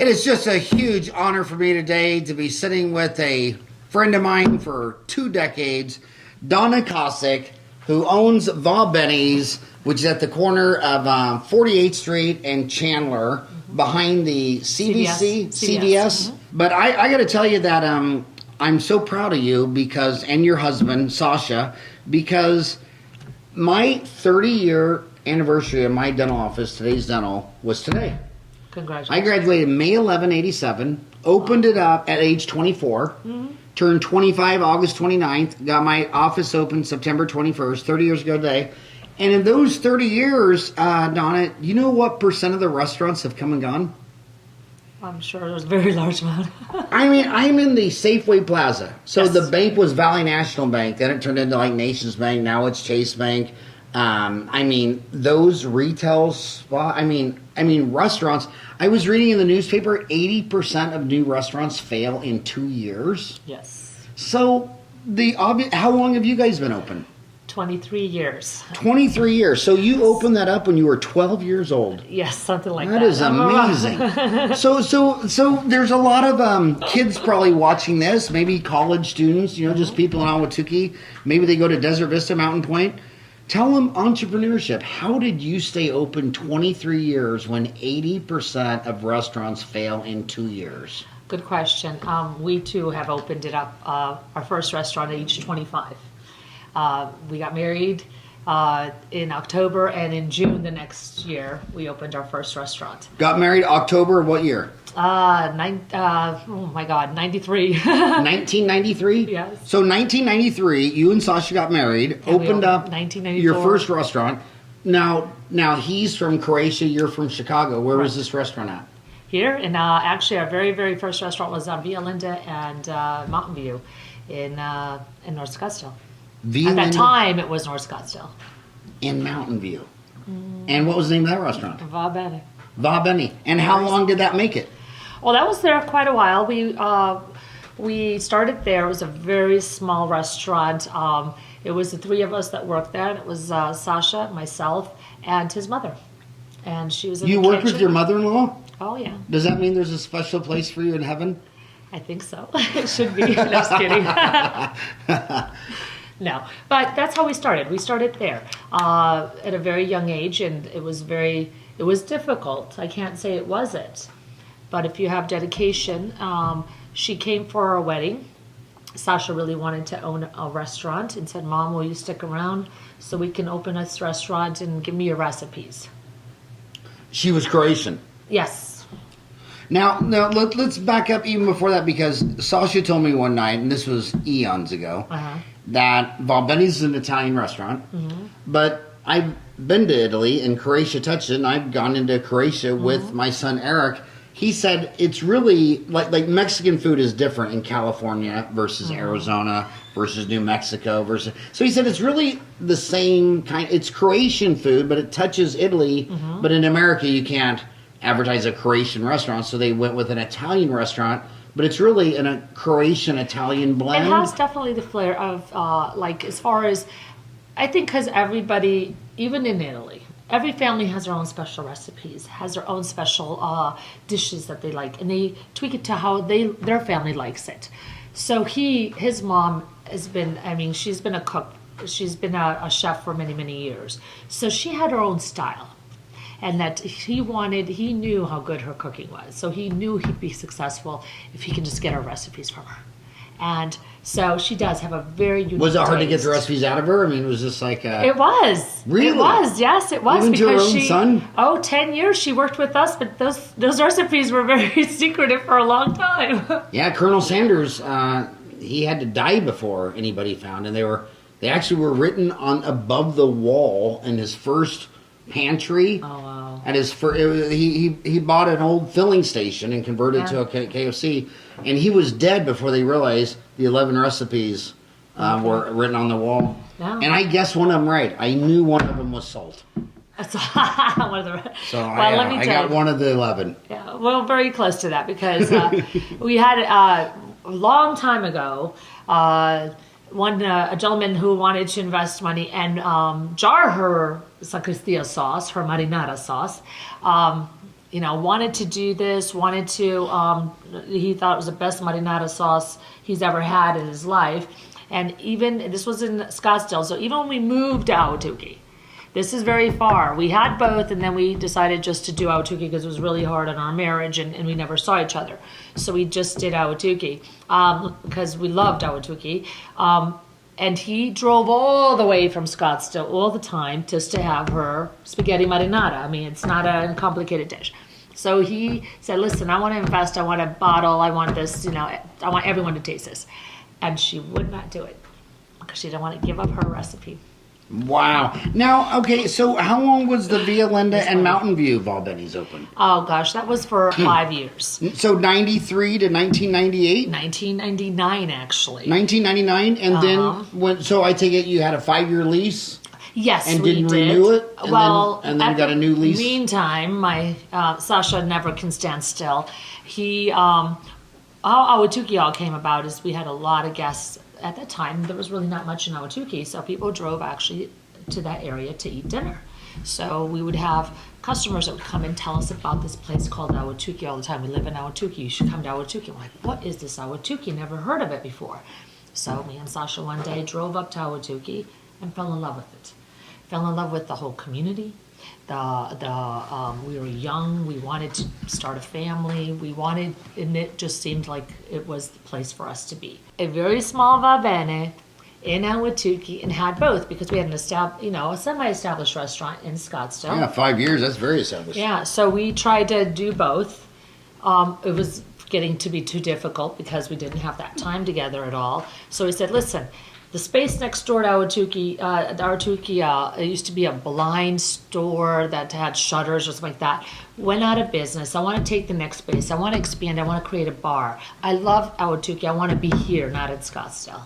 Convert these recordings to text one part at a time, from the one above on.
It is just a huge honor for me today to be sitting with a friend of mine for 2 decades, Donna Cosic, who owns Va Bene's, which is at the corner of 48th Street and Chandler, behind the CVS. Mm-hmm. But I got to tell you that I'm so proud of you because, and your husband, Sasha, because my 30-year anniversary of my dental office, Today's Dental, was today. Congratulations. I graduated May 11, 87, opened it up at age 24, turned 25 August 29th, got my office open September 21st, 30 years ago today. And in those 30 years, Donna, you know what percent of the restaurants have come and gone? I'm sure there's a very large amount. I mean, I'm in the Safeway Plaza. So Yes. the bank was Valley National Bank. Then it turned into like Nations Bank. Now it's Chase Bank. I mean, those retail spots, I mean, restaurants. I was reading in the newspaper, 80% of new restaurants fail in 2 years. Yes. So how long have you guys been open? 23 years. 23 years. So you opened that up when you were 12 years old. Yes, something like that. That is amazing. So there's a lot of kids probably watching this, maybe college students, just people in Ahwatukee. Maybe they go to Desert Vista, Mountain Point. Tell them entrepreneurship. How did you stay open 23 years when 80% of restaurants fail in 2 years? Good question. We too have opened it up, our first restaurant at age 25. We got married in October, and in June the next year, we opened our first restaurant. Got married October of what year? 93. 1993? Yes. So 1993, you and Sasha got married, And we opened up 1994. your first restaurant. Now he's from Croatia, you're from Chicago. Where was this restaurant at? Here, and actually our very, very first restaurant was on Via Linda and Mountain View in North Scottsdale. At that time, it was North Scottsdale. In Mountain View. And what was the name of that restaurant? Va Bene. Va Bene. And how long did that make it? Well, that was there quite a while. We started there. It was a very small restaurant. It was the three of us that worked there. It was Sasha, myself, and his mother. And she was in the kitchen. You worked with your mother-in-law? Oh, yeah. Does that mean there's a special place for you in heaven? I think so. It should be. No, just kidding. No, but that's how we started. We started there at a very young age, and it was difficult. I can't say it wasn't. But if you have dedication, she came for our wedding. Sasha really wanted to own a restaurant and said, "Mom, will you stick around so we can open this restaurant and give me your recipes?" She was Croatian. Yes. Now let's back up even before that, because Sasha told me one night, and this was eons ago, that Va Bene's is an Italian restaurant, but I've been to Italy and Croatia touched it, and I've gone into Croatia with my son Eric. He said it's really like Mexican food is different in California versus Arizona versus New Mexico versus. So he said it's really the same kind. It's Croatian food, but it touches Italy. But in America, you can't advertise a Croatian restaurant, so they went with an Italian restaurant. But it's really in a Croatian-Italian blend. It has definitely the flair of, as far as, I think because everybody, even in Italy, every family has their own special recipes, has their own special dishes that they like, and they tweak it to how their family likes it. So his mom has been, she's been a cook. She's been a chef for many, many years. So she had her own style. And that he knew how good her cooking was. So he knew he'd be successful if he can just get her recipes from her. And so she does have a very unique Was it hard to get taste. the recipes out of her? I mean, was this like a... It was. Really? It was, yes, it was. Even to her own son? 10 years she worked with us, but those recipes were very secretive for a long time. Yeah, Colonel Sanders, he had to die before anybody found, and they actually were written on above the wall in his first pantry. Oh, wow. At his he bought an old filling station and converted it to a KFC, and he was dead before they realized the 11 recipes were written on the wall. Yeah. And I guessed one of them right. I knew one of them was salt. That's one of the. So let me I tell got you. one of the 11. Yeah, well, very close to that because we had a long time ago. A gentleman who wanted to invest money and jar her sacristia sauce, her marinara sauce, wanted to do this, wanted to, he thought it was the best marinara sauce he's ever had in his life. And even, this was in Scottsdale, so even when we moved to Ahwatukee, this is very far. We had both, and then we decided just to do Ahwatukee because it was really hard on our marriage, and we never saw each other. So we just did Ahwatukee because we loved Ahwatukee. And he drove all the way from Scottsdale all the time just to have her spaghetti marinara. I mean, it's not a complicated dish. So he said, listen, I want to invest. I want a bottle. I want this, I want everyone to taste this. And she would not do it because she didn't want to give up her recipe. Wow. Now, okay, so how long was the Via Linda and Mountain View Va Bene's open? Oh, gosh, that was for 5 years. So 93 to 1998? 1999, actually. 1999, and then, so I take it you had a 5-year lease? Yes, and we didn't did. renew it? And then got a new lease? Meantime, my Sasha never can stand still. How Ahwatukee all came about is we had a lot of guests. At that time, there was really not much in Ahwatukee, so people drove actually to that area to eat dinner. So we would have customers that would come and tell us about this place called Ahwatukee all the time. We live in Ahwatukee. You should come to Ahwatukee. I'm like, what is this Ahwatukee? Never heard of it before. So me and Sasha one day drove up to Ahwatukee and fell in love with it. Fell in love with the whole community. We were young. We wanted to start a family. And it just seemed like it was the place for us to be. A very small Va Bene in Ahwatukee, and had both because we had a semi-established restaurant in Scottsdale. Yeah, 5 years. That's very established. Yeah, so we tried to do both. It was getting to be too difficult because we didn't have that time together at all. So we said, listen. The space next door to Ahwatukee, it used to be a blind store that had shutters or something like that. Went out of business. I want to take the next space. I want to expand. I want to create a bar. I love Ahwatukee. I want to be here, not at Scottsdale.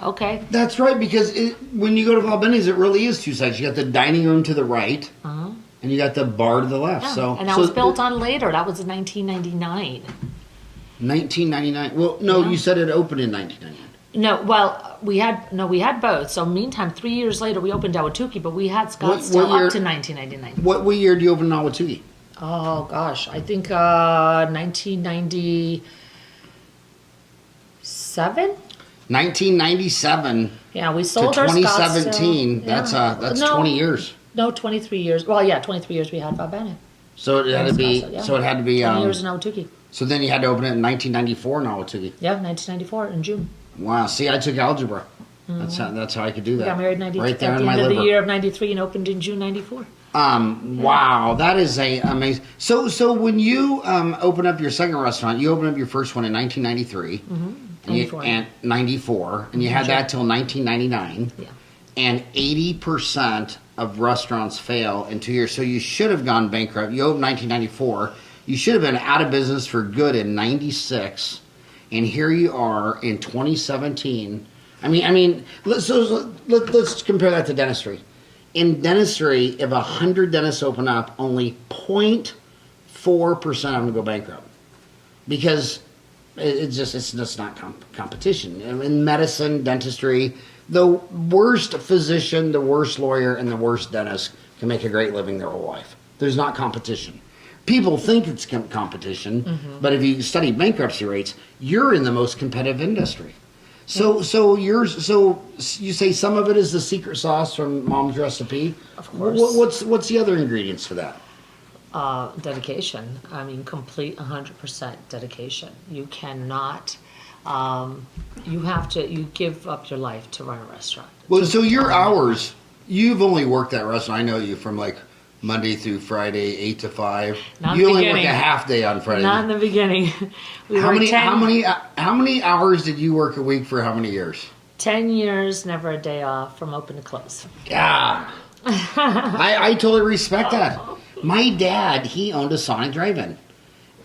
Okay. That's right, because when you go to Va Bene's, it really is two sides. You got the dining room to the right, and you got the bar to the left. Yeah. And that was built on later. That was in 1999. 1999. Well, no, you said it opened in 1999. No, well, we had both. So meantime, 3 years later, we opened Ahwatukee, but we had Scottsdale up to 1999. What year did you open Ahwatukee? Oh, gosh. I think 1997? 1997. Yeah, we sold to our 2017. Scottsdale. That's 20 years. No, 23 years. Well, yeah, 23 years we had Va Bene. So it had to be. Yeah. So it had to be. 20 years in Ahwatukee. So then you had to open it in 1994 in Ahwatukee. Yeah, 1994 in June. Wow. See, I took algebra. That's how I could do that. We got married in 93. Right there at in the my end liver. of the year of 93 and opened in June 94. Wow, that is amazing. So when you open up your second restaurant, you opened up your first one in 1993. 94. And 94, and you had that till 1999. Yeah. And 80% of restaurants fail in 2 years. So you should have gone bankrupt. You opened 1994. You should have been out of business for good in 96. And here you are in 2017. I mean, let's compare that to dentistry. In dentistry, if 100 dentists open up, only 0.4% of them go bankrupt. Because it's just not competition. In medicine, dentistry, the worst physician, the worst lawyer, and the worst dentist can make a great living their whole life. There's not competition. People think it's competition, but if you study bankruptcy rates, you're in the most competitive industry. So you say some of it is the secret sauce from Mom's recipe. Of course. What's the other ingredients for that? Dedication. I mean, complete 100% dedication. You cannot. You give up your life to run a restaurant. Well, so your hours. You've only worked that restaurant. I know you from like Monday through Friday, 8 to 5. You only work a half day on Friday. Not in the beginning. How many hours did you work a week for how many years? 10 years, never a day off from open to close. Yeah. I totally respect that. My dad, he owned a Sonic drive-in.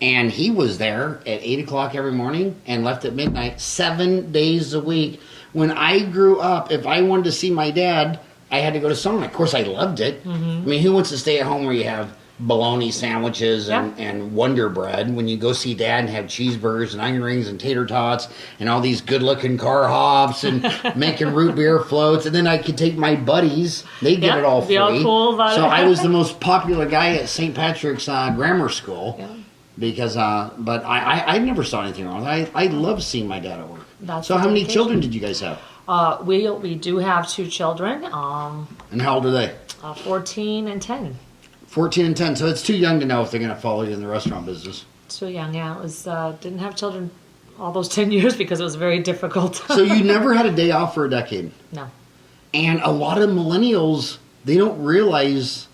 And he was there at 8 o'clock every morning and left at midnight 7 days a week. When I grew up, if I wanted to see my dad, I had to go to Sonic. Of course, I loved it. I mean, who wants to stay at home where you have bologna sandwiches and Wonder Bread. When you go see Dad and have cheeseburgers and onion rings and tater tots and all these good-looking car hops and making root beer floats. And then I could take my buddies. They get it all free. All cool about so it. I was the most popular guy at St. Patrick's Grammar School. Yeah. Because, but I never saw anything wrong. I love seeing my dad at work. So how many children did you guys have? We do have 2 children. And how old are they? 14 and 10. 14 and 10. So it's too young to know if they're going to follow you in the restaurant business. Too young, yeah. It was didn't have children all those 10 years because it was very difficult. So you never had a day off for a decade? No. And a lot of millennials, they don't realize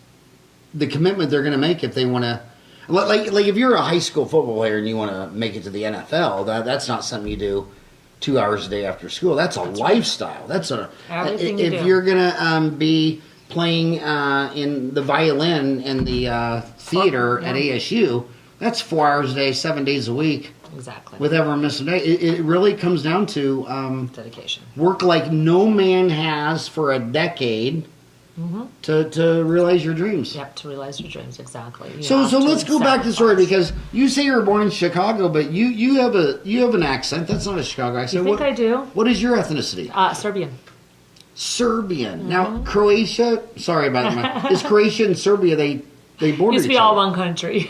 the commitment they're going to make if they want to. Like if you're a high school football player and you want to make it to the NFL, that's not something you do 2 hours a day after school. That's a lifestyle. That's everything if you're gonna be playing in the violin in the theater at ASU, that's 4 hours a day, 7 days a week. Exactly. With ever missing a day, it really comes down to dedication. Work like no man has for a decade. Mm-hmm. To realize your dreams. Yep, to realize your dreams, exactly. So let's go back to the story, because you say you were born in Chicago, but you have an accent. That's not a Chicago accent. You think I do? What is your ethnicity? Serbian. Serbian. Mm-hmm. Now Croatia. Sorry about that. Is Croatia and Serbia they border? Used to be all one country.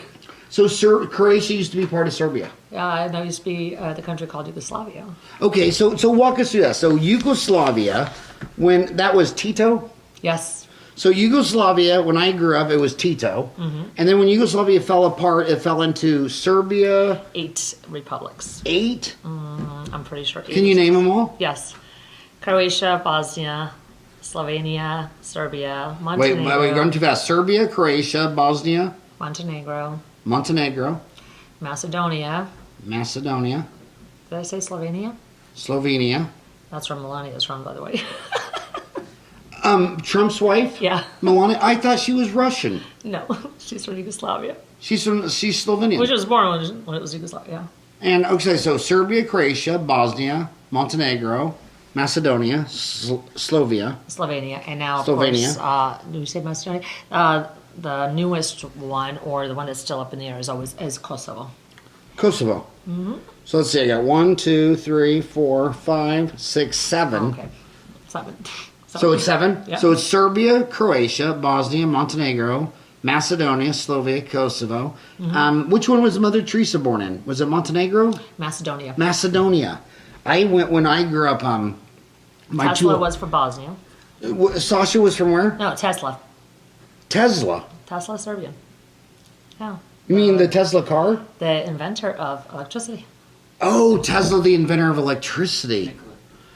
So Croatia used to be part of Serbia. Yeah, that used to be the country called Yugoslavia. Okay, so walk us through that. So Yugoslavia, when that was Tito. Yes. So Yugoslavia, when I grew up, it was Tito. Mm-hmm. And then when Yugoslavia fell apart, it fell into Serbia. 8 republics. 8? I'm pretty sure 8. Can you name them all? Yes. Croatia, Bosnia, Slovenia, Serbia, Montenegro. Wait, you're going too fast. Serbia, Croatia, Bosnia. Montenegro. Macedonia. Did I say Slovenia? Slovenia. That's where Melania's from, by the way. Trump's wife? Yeah. Melania? I thought she was Russian. No, she's from Yugoslavia. She's Slovenian. Which was born when it was Yugoslavia. And, okay, so Serbia, Croatia, Bosnia, Montenegro, Macedonia, Slovenia, and now, of course, do we say Macedonia? The newest one, or the one that's still up in the air, is Kosovo. Kosovo. Mm-hmm. So let's see, I got 1, 2, 3, 4, 5, 6, 7. Okay, 7. So it's 7? Yeah. So it's Serbia, Croatia, Bosnia, Montenegro, Macedonia, Slovenia, Kosovo. Mm-hmm. Which one was Mother Teresa born in? Was it Montenegro? Macedonia. I went when I grew up. Tesla was from Bosnia. Sasha was from where? No, Tesla. Tesla, Serbian. Yeah. You mean the Tesla car? The inventor of electricity. Oh, Tesla, the inventor of electricity.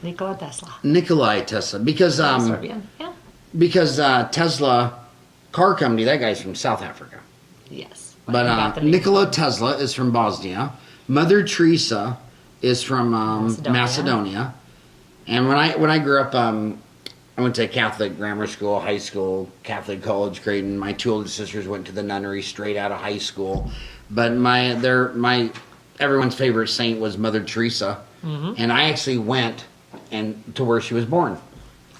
Nikola Tesla. Because Serbian. Yeah. Because Tesla car company, that guy's from South Africa. Yes. But Nikola Tesla is from Bosnia. Mother Teresa is from Macedonia. And when I grew up, I went to Catholic grammar school, high school, Catholic college grade, and my 2 older sisters went to the nunnery straight out of high school. But everyone's favorite saint was Mother Teresa, and I actually went to where she was born.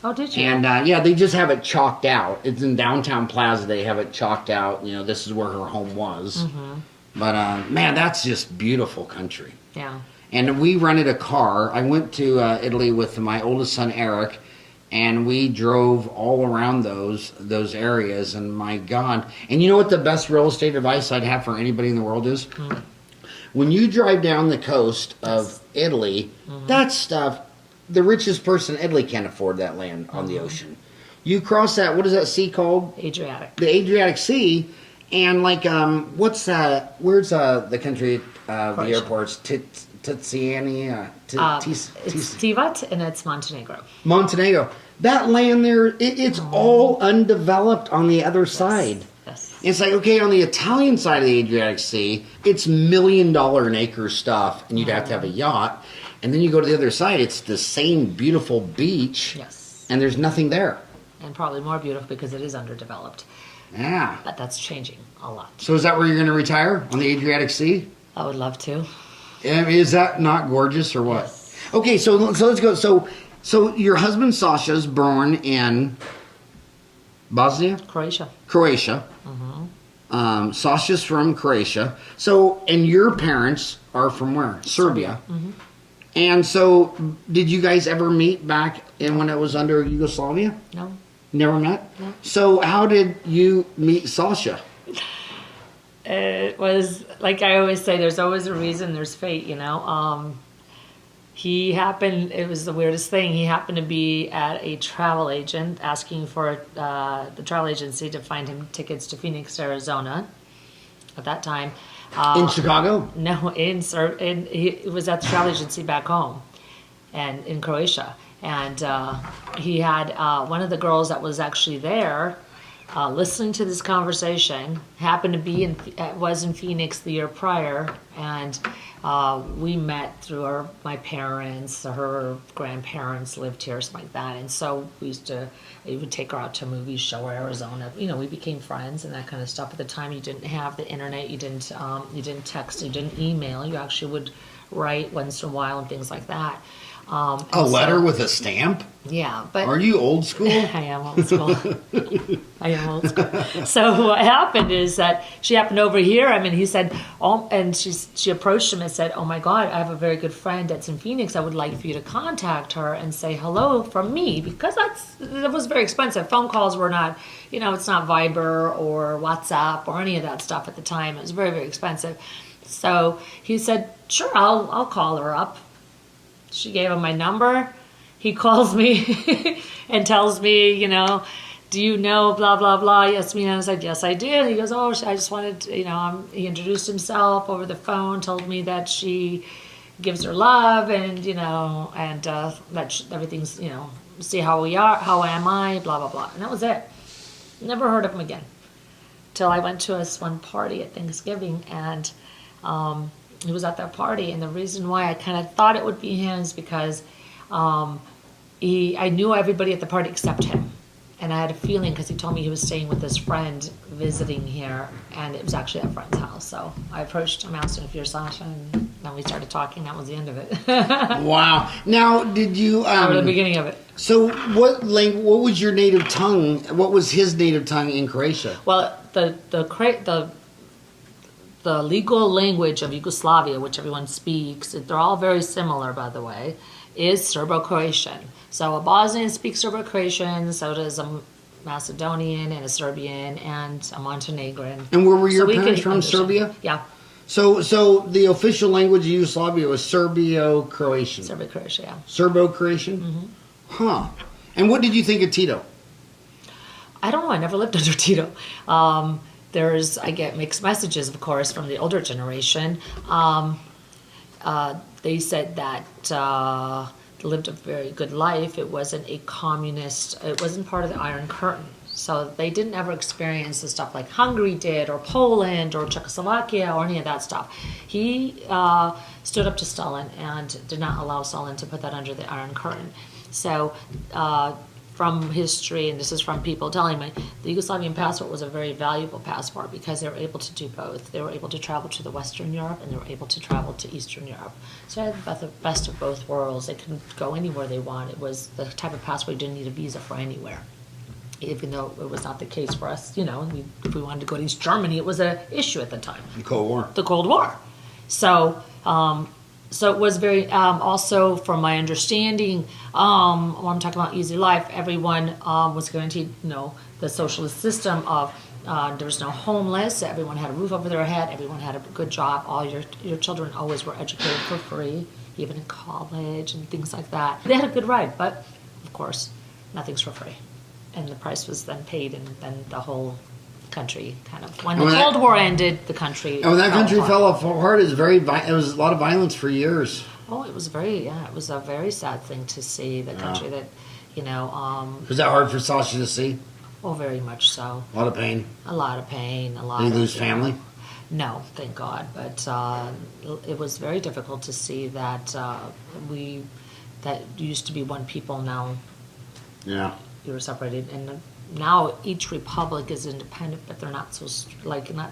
Oh, did you? And they just have it chalked out. It's in downtown Plaza. They have it chalked out. This is where her home was. Mm-hmm. But man, that's just beautiful country. Yeah. And we rented a car. I went to Italy with my oldest son Eric, and we drove all around those areas. And my God! And you know what the best real estate advice I'd have for anybody in the world is? Mm. When you drive down the coast of Italy, that stuff. The richest person in Italy can't afford that land on the ocean. You cross that, what is that sea called? Adriatic. The Adriatic Sea, and what's that? Where's the country, the airports? Tiziani? It's Tivat, and it's Montenegro. Montenegro. That land there, it's all undeveloped on the other side. Yes. It's like, okay, on the Italian side of the Adriatic Sea, it's $1 million an acre stuff, and you'd have to have a yacht. And then you go to the other side, it's the same beautiful beach. Yes. And there's nothing there. And probably more beautiful because it is underdeveloped. Yeah. But that's changing a lot. So is that where you're going to retire? On the Adriatic Sea? I would love to. Is that not gorgeous or what? Yes. Okay, so let's go. So your husband Sasha's born in Bosnia? Croatia. Mm-hmm. Sasha's from Croatia. So, and your parents are from where? Serbia. Mm-hmm. And so, did you guys ever meet back when it was under Yugoslavia? No. Never met? No. So, how did you meet Sasha? It was, like I always say, there's always a reason, there's fate, you know. It was the weirdest thing. He happened to be at a travel agent asking for the travel agency to find him tickets to Phoenix, Arizona at that time. In Chicago? No, he was at the travel agency back home and in Croatia. And he had one of the girls that was actually there listening to this conversation, happened to be was in Phoenix the year prior, and we met through my parents. Her grandparents lived here, something like that, and so we would take her out to movies, show her Arizona. You know, we became friends and that kind of stuff. At the time, you didn't have the internet, you didn't text, you didn't email. You actually would write once in a while and things like that. A letter with a stamp? Yeah, but are you old school? I am old school. I am old school. So what happened is that she happened over here. I mean, he said, "Oh," and she approached him and said, "Oh my God, I have a very good friend that's in Phoenix. I would like for you to contact her and say hello from me," because it was very expensive. Phone calls were not, you know, it's not Viber or WhatsApp or any of that stuff at the time. It was very, very expensive. So he said, "Sure, I'll call her up." She gave him my number. He calls me and tells me, you know, "Do you know blah, blah, blah?" Yes, me. And I said, "Yes, I did." He goes, "Oh, I just wanted, you know," he introduced himself over the phone, told me that she gives her love and, you know, and that everything's, you know, see how we are, how am I, blah, blah, blah. And that was it. Never heard of him again. Till I went to one party at Thanksgiving, and he was at that party, and the reason why I kind of thought it would be him is because I knew everybody at the party except him. And I had a feeling because he told me he was staying with his friend visiting here, and it was actually at a friend's house. So I approached him, asked him if you're Sasha, and then we started talking. That was the end of it. Wow. Now, did you... the beginning of it. So what was your native tongue? What was his native tongue in Croatia? Well, the legal language of Yugoslavia, which everyone speaks, they're all very similar, by the way, is Serbo-Croatian. So a Bosnian speaks Serbo-Croatian, so does a Macedonian and a Serbian and a Montenegrin. And where were your parents from, Serbia? Yeah. So the official language of Yugoslavia was Serbio-Croatian? Serbo-Croatian, yeah. Serbo-Croatian? Mm-hmm. Huh. And what did you think of Tito? I don't know. I never lived under Tito. I get mixed messages, of course, from the older generation. They said that they lived a very good life. It wasn't a communist. It wasn't part of the Iron Curtain. So they didn't ever experience the stuff like Hungary did, or Poland, or Czechoslovakia, or any of that stuff. He stood up to Stalin and did not allow Stalin to put that under the Iron Curtain. So from history, and this is from people telling me, the Yugoslavian passport was a very valuable passport because they were able to do both. They were able to travel to the Western Europe, and they were able to travel to Eastern Europe. So they had the best of both worlds. They could go anywhere they want. It was the type of passport you didn't need a visa for anywhere. Even though it was not the case for us, you know, if we wanted to go to East Germany, it was an issue at the time. The Cold War. The Cold War. So it was very, also from my understanding, when I'm talking about easy life, everyone was guaranteed, you know, the socialist system of there was no homeless, everyone had a roof over their head, everyone had a good job, all your children always were educated for free, even in college and things like that. They had a good ride, but of course, nothing's for free. And the price was then paid, and then the whole country kind of, when the Cold War ended, the country. And when that country fell apart, it was a lot of violence for years. Oh, it was it was a very sad thing to see the country that, you know. Was that hard for Sasha to see? Oh, very much so. A lot of pain. A lot of pain. Did you lose family? No, thank God. But it was very difficult to see that that used to be one people, now. Yeah. You were separated, and now each republic is independent, but they're not so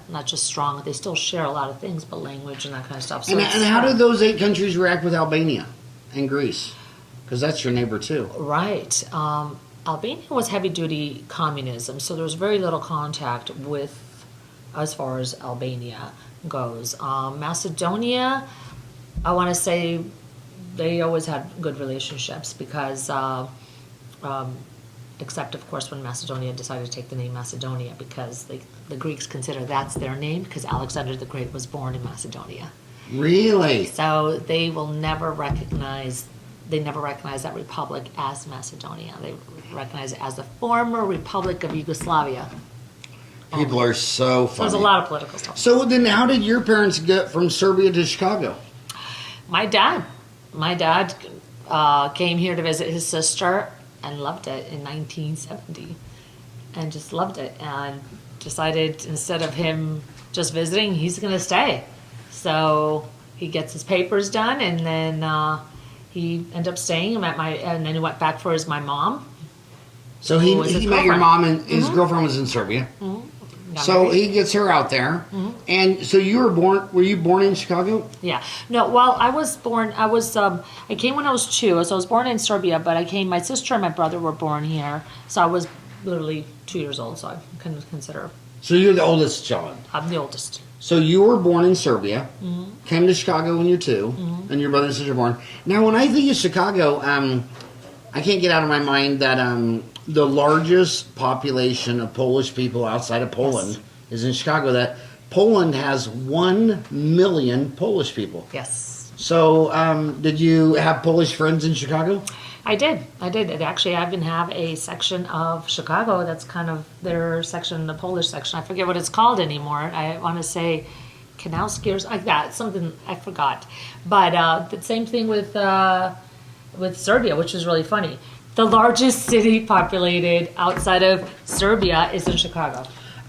not just strong. They still share a lot of things, but language and that kind of stuff. So and how did those 8 countries react with Albania and Greece? Because that's your neighbor too. Right. Albania was heavy duty communism, so there was very little contact with as far as Albania goes. Macedonia, I want to say they always had good relationships because, except of course when Macedonia decided to take the name Macedonia because the Greeks consider that's their name because Alexander the Great was born in Macedonia. Really? So they will never recognize that republic as Macedonia. They recognize it as the former Republic of Yugoslavia. People are so funny. So there's a lot of political stuff. So then how did your parents get from Serbia to Chicago? My dad came here to visit his sister and loved it in 1970 and just loved it and decided instead of him just visiting, he's going to stay. So he gets his papers done and then he ended up staying and then he went back for my mom. So he met your mom and his girlfriend was in Serbia. Mm-hmm. So he gets her out there. Mm-hmm. And so were you born in Chicago? Yeah. No, well, I was born, I came when I was 2, so I was born in Serbia, but my sister and my brother were born here, so I was literally 2 years old, so I can consider. So you're the oldest child? I'm the oldest. So you were born in Serbia, came to Chicago when you're 2, and your brother and sister were born. Now, when I think of Chicago, I can't get out of my mind that the largest population of Polish people outside of Poland is in Chicago. That Poland has 1 million Polish people. Yes. So did you have Polish friends in Chicago? I did. Actually, I even have a section of Chicago that's kind of their section, the Polish section. I forget what it's called anymore. I want to say Kanowski or something like that. Something I forgot. But the same thing with Serbia, which is really funny. The largest city populated outside of Serbia is in Chicago.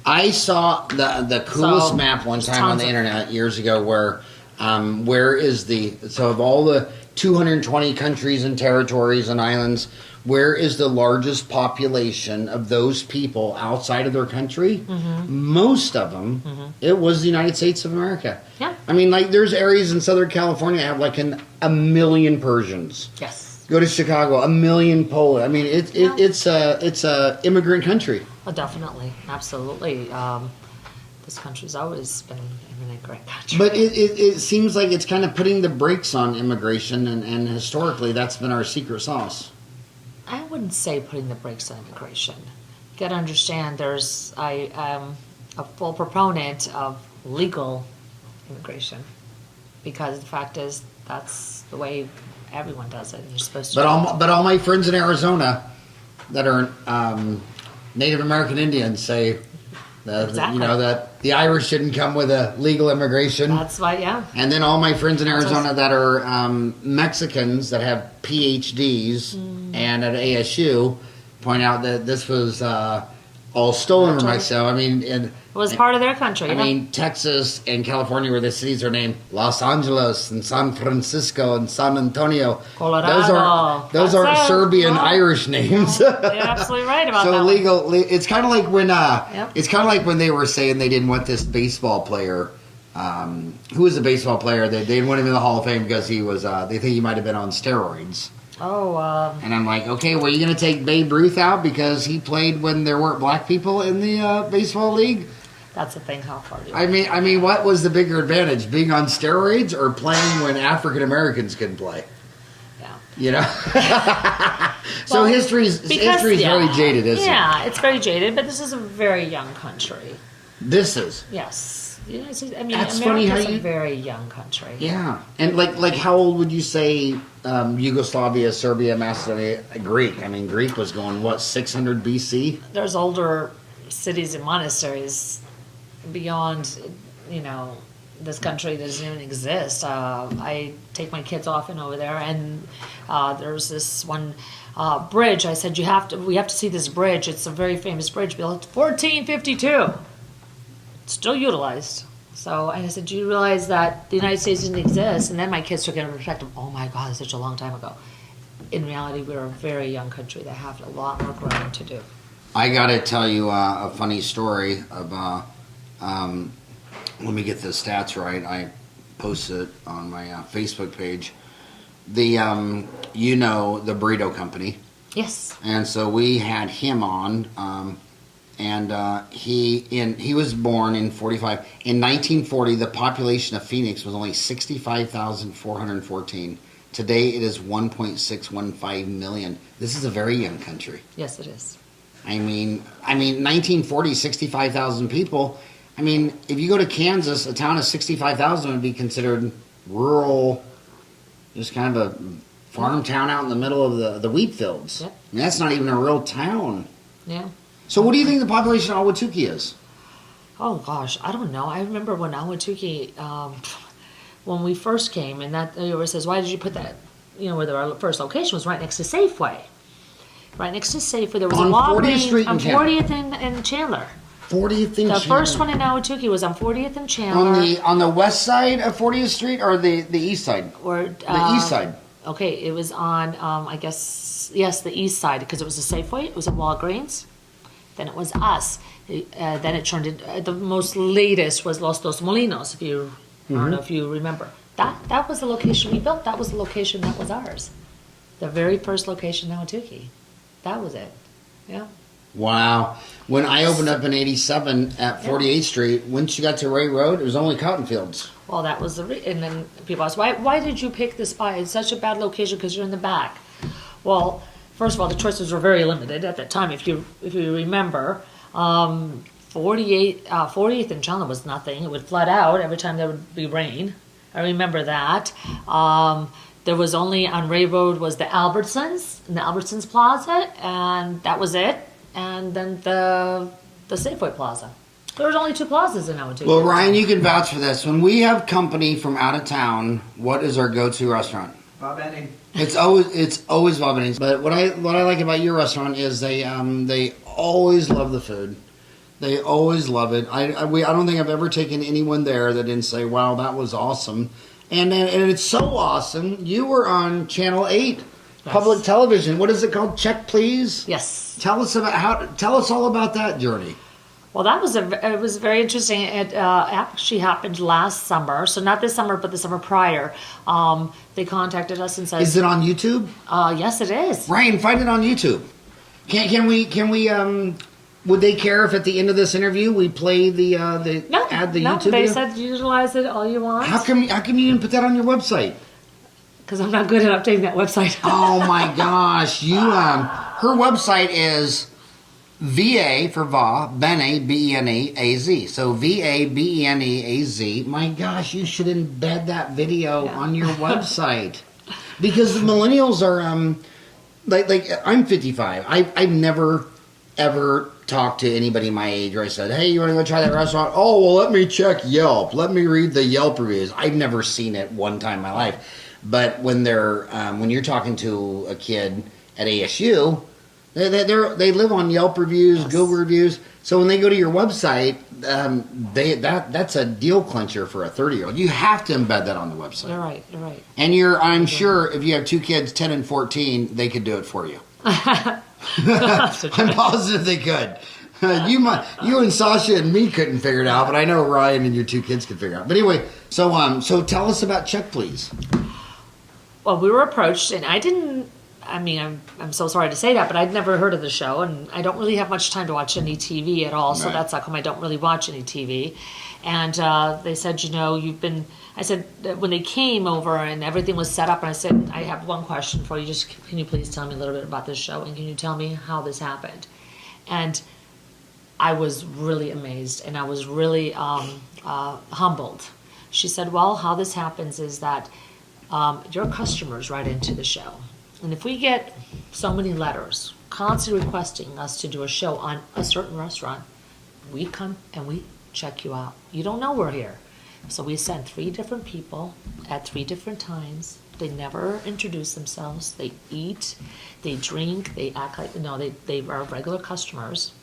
I saw the coolest map one time on the internet years ago where of all the 220 countries and territories and islands, where is the largest population of those people outside of their country? Mm-hmm. Most of them, it was the United States of America. Yeah. I mean, like, there's areas in Southern California that have like a million Persians. Yes. Go to Chicago, 1 million Polish. I mean, it's a immigrant country. Oh, definitely, absolutely. This country's always been an immigrant country. But it seems like it's kind of putting the brakes on immigration, and historically that's been our secret sauce. I wouldn't say putting the brakes on immigration. You got to understand, I am a full proponent of legal immigration because the fact is that's the way everyone does it. And you're supposed to. But all my friends in Arizona that are Native American Indians say that that the Irish didn't come with a legal immigration. That's why, yeah. And then all my friends in Arizona that are Mexicans that have PhDs and at ASU point out that this was all stolen from myself. I mean, it was part of their country. I mean, Texas and California, where the cities are named Los Angeles and San Francisco and San Antonio. Colorado. Those aren't Serbian Irish names. You're absolutely right about that. So legal. It's kind of like when it's kind of like when they were saying they didn't want this baseball player. Who was the baseball player? They didn't want him in the Hall of Fame because he was. They think he might have been on steroids. And I'm like, okay, well, you're going to take Babe Ruth out because he played when there weren't black people in the baseball league? That's the thing. How far do you? I mean, what was the bigger advantage, being on steroids or playing when African Americans can play? Yeah. You know. So history's very jaded, isn't it? Yeah, it's very jaded, but this is a very young country. This is. Yes. That's America's funny how a very young country. Yeah, and like how old would you say Yugoslavia, Serbia, Macedonia, Greek? I mean, Greek was going 600 BC. There's older cities and monasteries beyond, this country that doesn't even exist. I take my kids often over there, and there's this one bridge. I said we have to see this bridge. It's a very famous bridge built 1452. Still utilized. So I said, do you realize that the United States didn't exist? And then my kids took it into perspective. Oh my God, it's such a long time ago. In reality, we're a very young country that have a lot more growing to do. I got to tell you a funny story of, let me get the stats right. I posted it on my Facebook page. The burrito company. Yes. And so we had him on and he was born in 45. In 1940, the population of Phoenix was only 65,414. Today, it is 1.615 million. This is a very young country. Yes, it is. I mean, 1940, 65,000 people. I mean, if you go to Kansas, a town of 65,000 would be considered rural, just kind of a farm town out in the middle of the wheat fields. Yep. I mean, that's not even a real town. Yeah. So what do you think the population of Ahwatukee is? Oh gosh, I don't know. I remember when Ahwatukee, when we first came, and that it says, "Why did you put that?" You know, where our first location was right next to Safeway. Right next to Safeway, there was On a 40th Street on in Chandler. 40th in Chandler. 40th in The Chandler. first one in Ahwatukee was on 40th and Chandler. On the west side of 40th Street or the east side? Or The east side. Okay, it was on I guess yes, the east side because it was a Safeway. It was a Walgreens. Then it was us. Then it turned into the most latest was Los Dos Molinos. If you I don't know if you remember that was the location we built. That was the location that was ours. The very first location in Ahwatukee. That was it. Yeah. Wow. When I opened up in 87 at 48th Street, once you got to Ray Road, it was only cotton fields. Well, that was and then people ask, why did you pick this spot? It's such a bad location because you're in the back. Well, first of all, the choices were very limited at that time. If you remember, 40th and Chandler was nothing. It would flood out every time there would be rain. I remember that. There was only on Ray Road was the Albertsons and the Albertsons Plaza, and that was it. And then the Safeway Plaza. There was only 2 plazas in Ahwatukee. Well, Ryan, you can vouch for this. When we have company from out of town, what is our go-to restaurant? Va Bene. It's always Va Bene. But what I like about your restaurant is they always love the food. They always love it. I don't think I've ever taken anyone there that didn't say, "Wow, that was awesome." And it's so awesome. You were on Channel 8, yes. Public television. What is it called? Check, please. Yes. Tell us all about that journey. Well, it was very interesting. It actually happened last summer, so not this summer, but the summer prior. They contacted us and said, "Is it on YouTube?" Yes, it is. Ryan, find it on YouTube. Can we? Would they care if at the end of this interview we play the No, YouTube they video? said utilize it all you want. How come you didn't put that on your website? Because I'm not good at updating that website. Oh my gosh, her website is VA for Va Bene BeneAZ. So VA BeneAZ. My gosh, you should embed that video on your website because the millennials are like I'm 55. I've never ever talked to anybody my age where I said, "Hey, you want to go try that restaurant?" "Oh, well, let me check Yelp. Let me read the Yelp reviews." I've never seen it one time in my life. But when you're talking to a kid at ASU, they live on Yelp reviews, yes. Google reviews. So when they go to your website, that's a deal clincher for a 30-year-old. You have to embed that on the website. You're right. And I'm sure if you have 2 kids, 10 and 14, they could do it for you. I'm positive they could. You and Sasha and me couldn't figure it out, but I know Ryan and your 2 kids could figure it out. But anyway, so tell us about Check, please. Well, we were approached, and I'm so sorry to say that, but I'd never heard of the show, and I don't really have much time to watch any TV at all, so that's how come I don't really watch any TV. And they said, I said, when they came over and everything was set up, and I said, "I have one question for you. Can you please tell me a little bit about this show, and can you tell me how this happened?" And I was really amazed, and I was really humbled. She said, "Well, how this happens is that your customers write into the show. And if we get so many letters constantly requesting us to do a show on a certain restaurant, we come and we check you out. You don't know we're here." So we send 3 different people at 3 different times. They never introduce themselves. They eat, they drink, they act like, they are regular customers.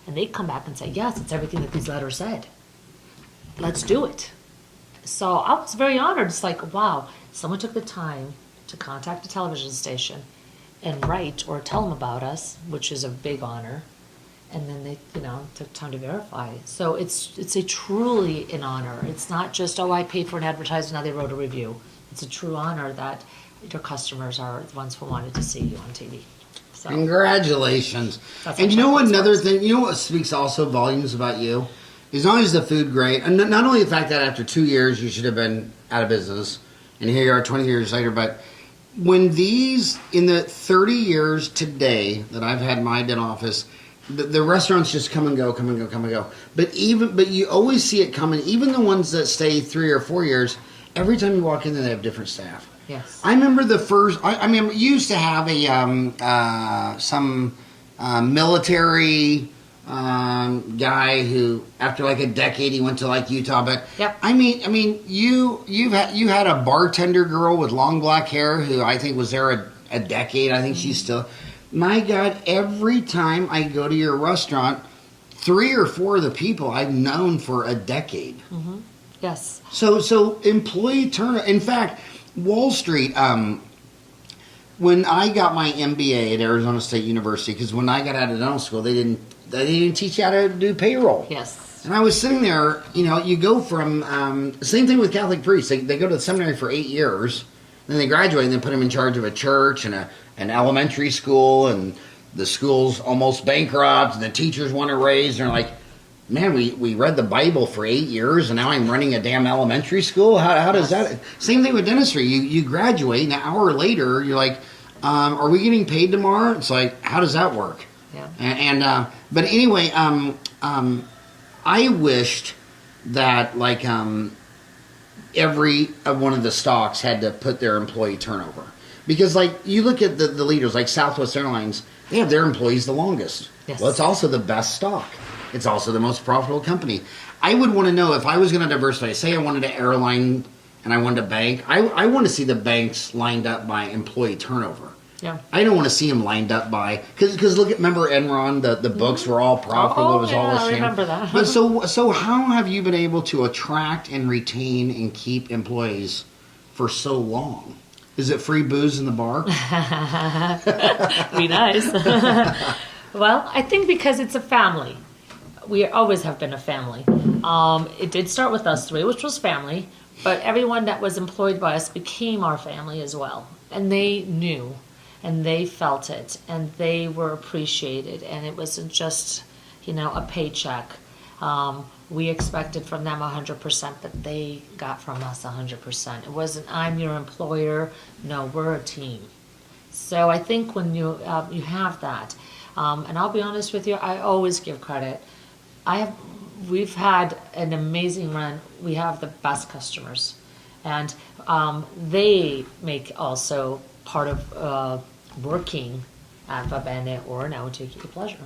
And they come back and say, "Yes, it's everything that these letters said. Let's do it." So I was very honored. It's like, wow, someone took the time to contact a television station and write or tell them about us, which is a big honor. And then they, took time to verify. So it's a truly an honor. It's not just, I paid for an advertisement, now they wrote a review. It's a true honor that your customers are the ones who wanted to see you on TV. So So congratulations. That's And how you know what? chocolates Another works. thing, you know what speaks also volumes about you is not only is the food great, and not only the fact that after 2 years you should have been out of business, and here you are 20 years later, but when these, in the 30 years today that I've had my dental office, the restaurants just come and go, come and go, come and go. But you always see it coming. Even the ones that stay 3 or 4 years, every time you walk in there, they have different staff. Yes. I remember the first. I mean, you used to have some military guy who, after like a decade, he went to like Utah. But Yep. I mean, you had a bartender girl with long black hair who I think was there a decade. I think she's still. My God, every time I go to your restaurant, 3 or 4 of the people I've known for a decade. Mm-hmm. Yes. So employee turnover. In fact, Wall Street. When I got my MBA at Arizona State University, because when I got out of dental school, they didn't teach you how to do payroll. Yes. And I was sitting there. You know, you go from same thing with Catholic priests. They go to the seminary for 8 years, then they graduate, and then put them in charge of a church and an elementary school, and the school's almost bankrupt, and the teachers want to raise, and they're like, man, we read the Bible for 8 years, and now I'm running a damn elementary school? How does that... Same thing with dentistry. You graduate, and an hour later, you're like, are we getting paid tomorrow? It's like, how does that work? Yeah. But anyway, I wished that, like, every one of the stocks had to put their employee turnover. Because, like, you look at the leaders, like Southwest Airlines, they have their employees the longest. Yes. Well, it's also the best stock. It's also the most profitable company. I would want to know, if I was going to diversify, say I wanted an airline and I wanted a bank, I want to see the banks lined up by employee turnover. Yeah. I don't want to see them lined up by... Because look at, remember Enron, the books were all profitable. It was all a sham. I remember that. But so how have you been able to attract and retain and keep employees for so long? Is it free booze in the bar? Be nice. Well, I think because it's a family. We always have been a family. It did start with us 3, which was family, but everyone that was employed by us became our family as well. And they knew, and they felt it, and they were appreciated, and it wasn't just, a paycheck. We expected from them 100%, but they got from us 100%. It wasn't, I'm your employer. No, we're a team. So I think when you have that, and I'll be honest with you, I always give credit. We've had an amazing run. We have the best customers, and they make also part of working at Va Bene or now Ahwatukee a pleasure.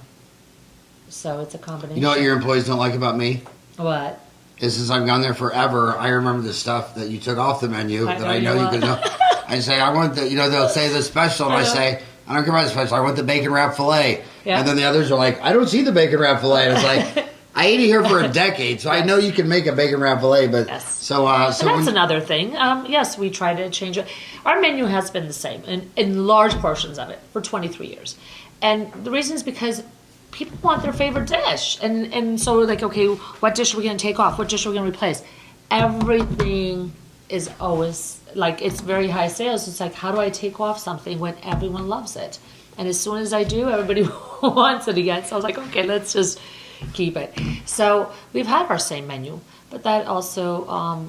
So it's a combination. You know what your employees don't like about me? What? Is since I've gone there forever, I remember the stuff that you took off the menu that I know you could know. I say, I want the, they'll say the special, and I say, I don't care about the special, I want the bacon wrap filet. Yeah. And then the others are like, I don't see the bacon wrap filet. And it's like, I ate it here for a decade, so I know you can make a bacon wrap filet, but Yes. so And that's another thing. Yes, we try to change it. Our menu has been the same in large portions of it for 23 years. And the reason is because people want their favorite dish. And so we're like, okay, what dish are we going to take off? What dish are we going to replace? Everything is always, like, it's very high sales. It's like, how do I take off something when everyone loves it? And as soon as I do, everybody wants it again. So I was like, okay, let's just keep it. So we've had our same menu, but that also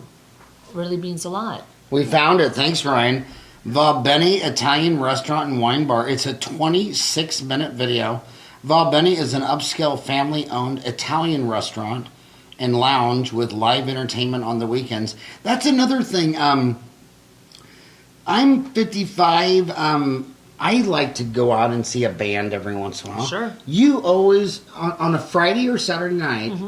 really means a lot. we found it. Thanks, Ryan. Va Bene Italian Restaurant and Wine Bar. It's a 26-minute video. Va Bene is an upscale family-owned Italian restaurant and lounge with live entertainment on the weekends. That's another thing. I'm 55. I like to go out and see a band every once in a while. Sure. You always, on a Friday or Saturday night,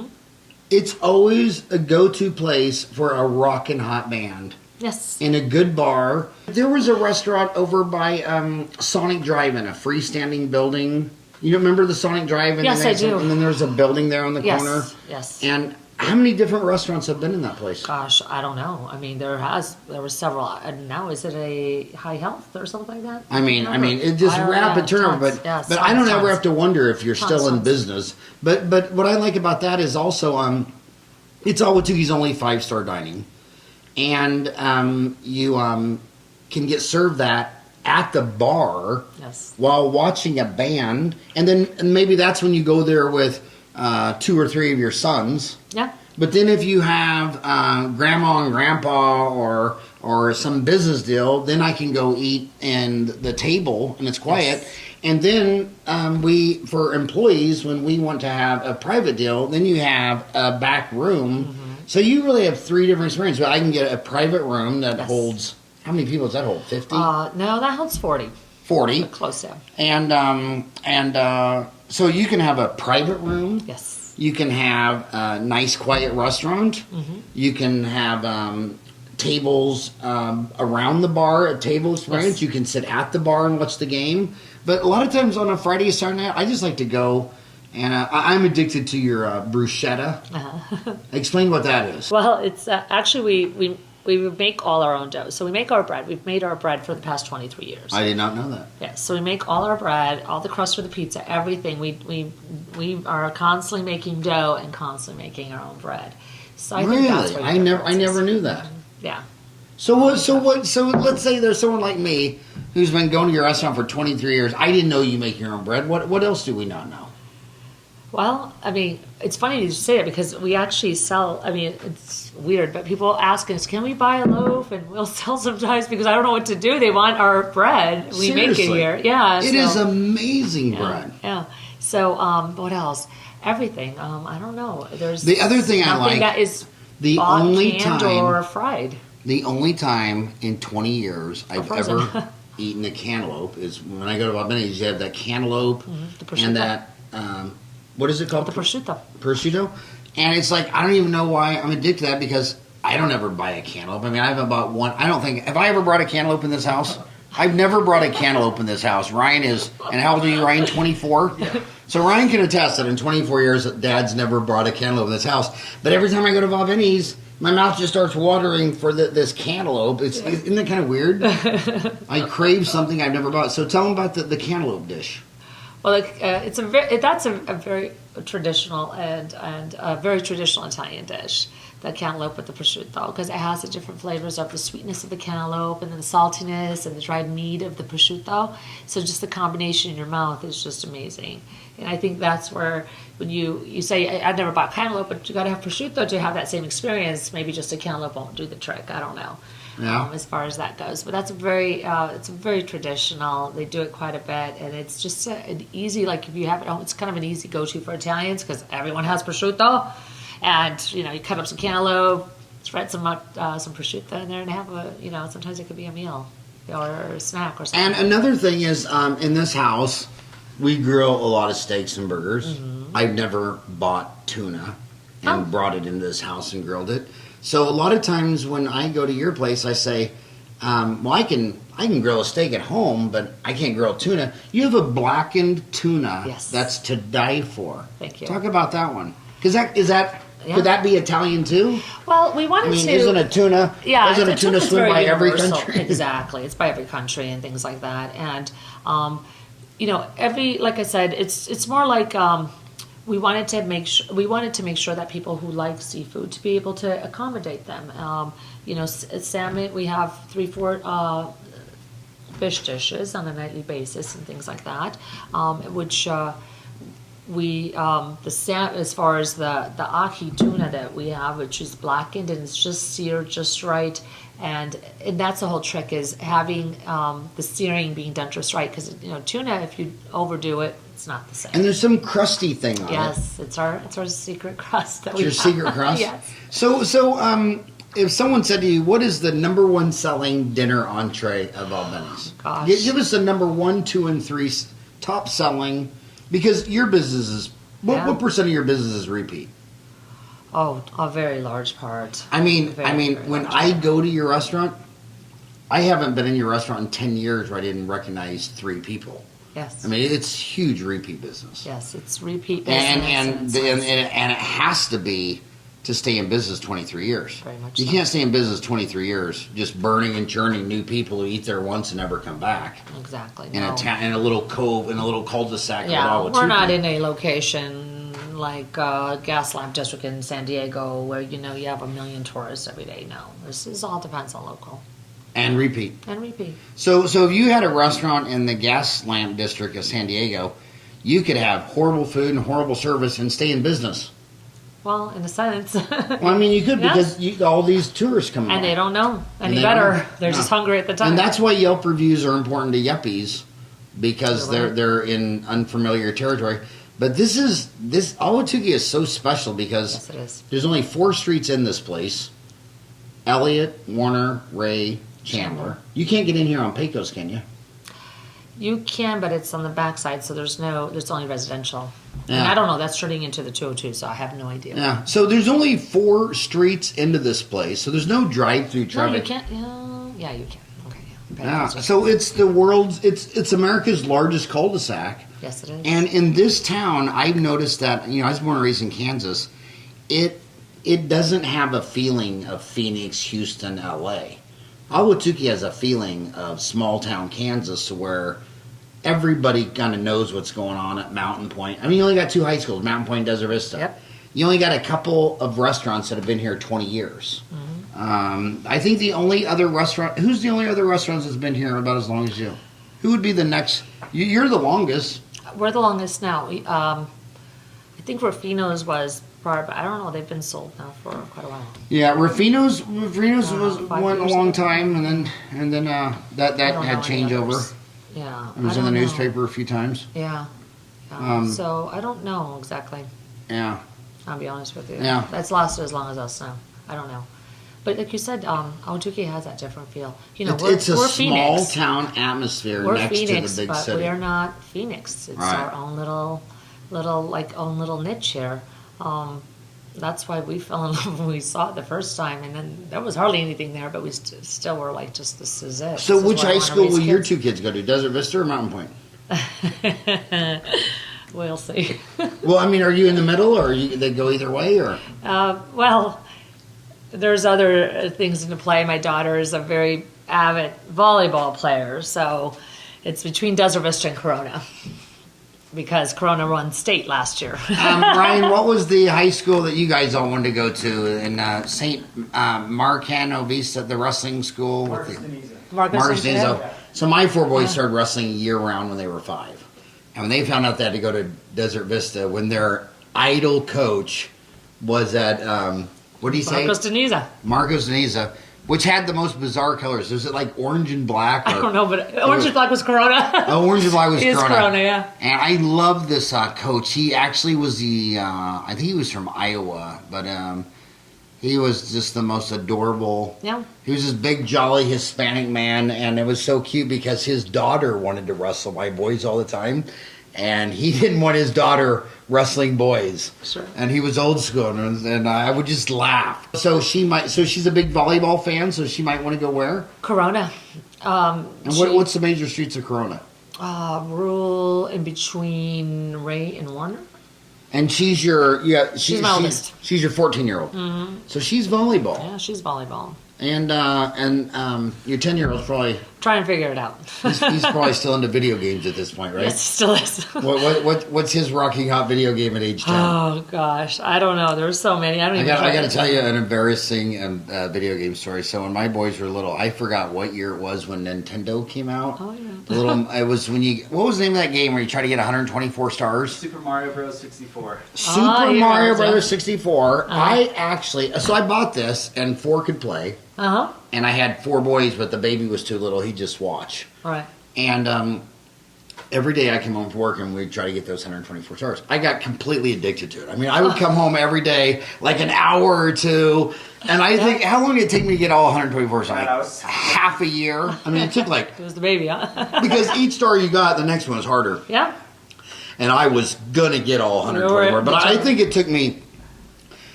it's always a go-to place for a rockin' hot band. Yes. In a good bar. There was a restaurant over by Sonic Drive-In, a freestanding building. You remember the Sonic Drive-In? Yes, I do. And then there's a building there on the corner. Yes. And how many different restaurants have been in that place? Gosh, I don't know. I mean, there were several. And now is it a High Health or something like that? I mean, it just rapid turnover. But I don't ever have to wonder if you're still in business. But what I like about that is also it's Ahwatukee's only 5-star dining, and you can get served that at the bar Yes. while watching a band, and then maybe that's when you go there with 2 or 3 of your sons. Yeah. But then if you have grandma and grandpa or some business deal, then I can go eat in the table and it's quiet. Yes. And then for employees, when we want to have a private deal, then you have a back room. Mm-hmm. So you really have 3 different experiences. I can get a private room that Yes. holds, how many people does that hold? 50? No, that holds 40. 40. Close to. And so you can have a private room. Yes. You can have a nice, quiet restaurant. Mm-hmm. You can have tables around the bar, a table experience. Yes. You can sit at the bar and watch the game. But a lot of times on a Friday or Saturday night, I just like to go, and I'm addicted to your bruschetta. Uh-huh. Explain what that is. Well, it's actually we make all our own dough. So we make our bread. We've made our bread for the past 23 years. I did not know that. Yes, so we make all our bread, all the crust for the pizza, everything. We are constantly making dough and constantly making our own bread. So I think that's Really? where I the never difference is. knew that. Yeah. So let's say there's someone like me who's been going to your restaurant for 23 years. I didn't know you make your own bread. What else do we not know? Well, I mean, it's funny you say it because we actually sell. I mean, it's weird, but people ask us, "Can we buy a loaf?" And we'll sell sometimes because I don't know what to do. They want our bread. We make it Seriously? here. Yeah, It is amazing yeah, bread. Yeah. So, what else? Everything. I don't know. There's The other thing I nothing like, that is the bought, only canned time- or fried. The only time in 20 years I've frozen. ever eaten a cantaloupe is when I go to Va Bene's. You have that cantaloupe the prosciutto. and that, what is it called? The prosciutto. Prosciutto. And it's like, I don't even know why I'm addicted to that because I don't ever buy a cantaloupe. I mean, I haven't bought one. I don't think, have I ever brought a cantaloupe in this house? I've never brought a cantaloupe in this house. Ryan is, and how old are you, Ryan? 24? Yeah. So Ryan can attest that in 24 years, Dad's never brought a cantaloupe in this house. But every time I go to Va Bene's, my mouth just starts watering for this cantaloupe. Isn't that kind of weird? I crave something I've never bought. So tell them about the cantaloupe dish. Well, it's that's a very traditional and a very traditional Italian dish, the cantaloupe with the prosciutto, because it has the different flavors of the sweetness of the cantaloupe and then the saltiness and the dried meat of the prosciutto. So just the combination in your mouth is just amazing. And I think that's where when you say, I've never bought cantaloupe, but you got to have prosciutto to have that same experience. Maybe just a cantaloupe won't do the trick. I don't know. Yeah. As far as that goes, but that's it's very traditional. They do it quite a bit, and it's just an easy, like if you have it home, it's kind of an easy go-to for Italians because everyone has prosciutto, and you cut up some cantaloupe, spread some prosciutto in there, and have sometimes it could be a meal or a snack or something. And another thing is, in this house, we grill a lot of steaks and burgers. Mm-hmm. I've never bought tuna and brought it into this house and grilled it. So a lot of times when I go to your place, I say, well, I can grill a steak at home, but I can't grill tuna. You have a blackened tuna Yes. that's to die for. Thank you. Talk about that one. Because Yeah. could that be Italian too? Well, we wanted I mean, to. isn't a tuna? Yeah, doesn't a tuna it's swim very by every universal. country? Exactly, it's by every country and things like that. And like I said, it's more like we wanted to make sure that people who like seafood to be able to accommodate them. Salmon. We have 3-4 fish dishes on a nightly basis and things like that, which. As far as the ahi tuna that we have, which is blackened and it's just seared just right, and that's the whole trick is having the searing being done just right, because tuna, if you overdo it, it's not the same. And there's some crusty thing on it. Yes, it's our secret crust that It's your secret crust? Yes. So if someone said to you, what is the number one selling dinner entree of Va Bene's? Gosh. Give us the number 1, 2, and 3 top selling, because your business is, what percent of your business is repeat? Oh, a very large part. I mean, Very when large I part. go to your restaurant, I haven't been in your restaurant in 10 years where I didn't recognize 3 people. Yes. I mean, it's huge repeat business. Yes, it's repeat business. And it has to be to stay in business 23 years. Very much You so. can't stay in business 23 years just burning and churning new people who eat there once and never come back. Exactly. In no. in a little cove, in a little cul-de-sac. Yeah, with we're two not people. in a location like Gas Lamp District in San Diego where you have 1 million tourists every day. No, this all depends on local. And repeat. And repeat. So if you had a restaurant in the gas lamp district of San Diego, you could have horrible food and horrible service and stay in business. Well, in a sense. Well, I mean, you could because all these tourists come and along. they don't know any better. They're just hungry at the time. And that's why Yelp reviews are important to yuppies, because they're in unfamiliar territory. But this Ahwatukee is so special because there's only 4 streets in this place: Elliott, Warner, Ray, Chandler. You can't get in here on Pecos, can you? You can, but it's on the backside, so there's only residential. Yeah. And I don't know, that's turning into the 202, so I have no idea. Yeah, so there's only 4 streets into this place, so there's no drive-through traffic. No, you can't. Yeah, you can. Okay. Yeah, so it's it's America's largest cul-de-sac. Yes, it is. And in this town, I've noticed that, I was born and raised in Kansas, it doesn't have a feeling of Phoenix, Houston, LA. Ahwatukee has a feeling of small town Kansas, where everybody kind of knows what's going on at Mountain Point. I mean, you only got 2 high schools, Mountain Point, Desert Vista. Yep. You only got a couple of restaurants that have been here 20 years. Mm-hmm. I think who's the only other restaurants that's been here about as long as you? Who would be the next? You're the longest. We're the longest now. I think Rufino's was prior, but I don't know. They've been sold now for quite a while. Yeah, Rufino's went a long time, and then that had changeover. Yeah, it was in the newspaper a few times. Yeah. So I don't know exactly. Yeah. I'll be honest with you. Yeah. That's lasted as long as us now. I don't know. But like you said, Ahwatukee has that different feel. It's a we're small Phoenix. Town atmosphere We're next Phoenix, to the big but city. we're not Phoenix. It's our own little niche here. That's why we fell in love when we saw it the first time, and then there was hardly anything there, but we still were like, just this is it. So which high school will your kids. 2 kids go to? Desert Vista or Mountain Point? We'll see. Well, I mean, are you in the middle, or they go either way, or? Well, there's other things into play. My daughter is a very avid volleyball player, so it's between Desert Vista and Corona, because Corona won state last year. Ryan, what was the high school that you guys all wanted to go to in St. Marcano Vista, the wrestling school? Marcus Denizo. So my 4 boys started wrestling year-round when they were 5. And when they found out they had to go to Desert Vista, when their idol coach was at, what did he say? Marcos Deniza, which had the most bizarre colors. Was it like orange and black? I don't know, but orange and black was Corona. Orange and black was Corona. It is Corona, yeah. And I love this coach. He actually was I think he was from Iowa, but he was just the most adorable. Yeah. He was this big, jolly Hispanic man, and it was so cute because his daughter wanted to wrestle my boys all the time, and he didn't want his daughter wrestling boys. Sure. And he was old school, and I would just laugh. So she's a big volleyball fan, so she might want to go where? Corona. And what's the major streets of Corona? Rural in between Ray and Warner. And she's my oldest. She's your 14-year-old. Mm-hmm. So she's volleyball. Yeah, she's volleyball. And your 10-year-old's probably trying to figure it out. he's probably still into video games at this point, right? Yes, he still is. What's his rocking hot video game at age 10? Oh gosh, I don't know. There's so many. I got to tell you an embarrassing video game story. So when my boys were little, I forgot what year it was when Nintendo came out. Oh yeah. It was when what was the name of that game where you try to get 124 stars? Super Mario Bros. 64. Mario Bros. 64. So I bought this and 4 could play. Uh-huh. And I had 4 boys, but the baby was too little. He'd just watch. Right. And every day I came home from work and we'd try to get those 124 stars. I got completely addicted to it. I mean, I would come home every day, like an hour or 2, and I think, how long did it take me to get all 124 stars? Like half a year? I mean, it took like... It was the baby, huh? Because each star you got, the next one was harder. Yeah. And I was going to get all 124. But I think it took me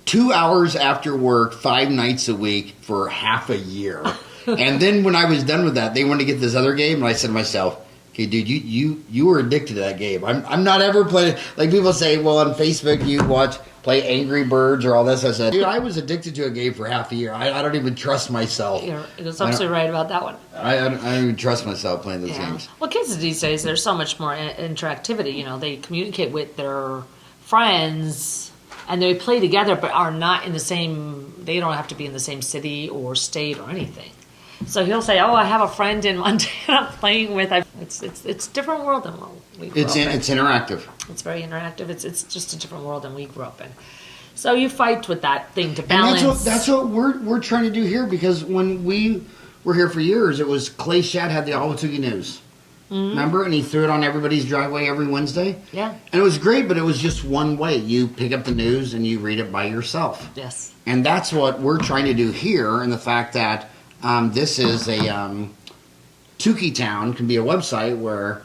2 hours after work, 5 nights a week for half a year. And then when I was done with that, they wanted to get this other game, and I said to myself, okay, dude, you were addicted to that game. I'm not ever playing. Like people say, well, on Facebook you play Angry Birds or all this. I said, dude, I was addicted to a game for half a year. I don't even trust myself. You're absolutely right about that one. I don't even trust myself playing those games. Well, kids these days, there's so much more interactivity. You know, they communicate with their friends, and they play together, but are not in the same. They don't have to be in the same city or state or anything. So he'll say, "Oh, I have a friend in Montana playing with." It's a different world than what we grew up in. It's interactive. It's very interactive. It's just a different world than we grew up in. So you fight with that thing to balance. And that's what we're trying to do here, because when we were here for years, it was Clay Shadd had the Ahwatukee News. Remember? And he threw it on everybody's driveway every Wednesday. Yeah. And it was great, but it was just one way. You pick up the news and you read it by yourself. Yes. And that's what we're trying to do here, and the fact that this is a Tukeetown can be a website where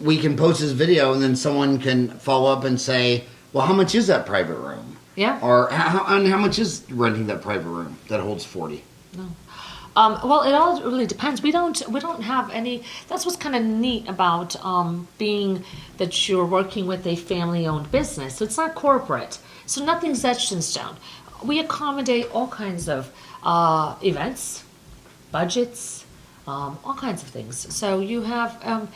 we can post this video and then someone can follow up and say, well, how much is that private room? Yeah. Or how much is renting that private room that holds 40? No. Well, it all really depends. We don't have any. That's what's kind of neat about being that you're working with a family-owned business. So it's not corporate. So nothing's etched in stone. We accommodate all kinds of events, budgets, all kinds of things. So you have,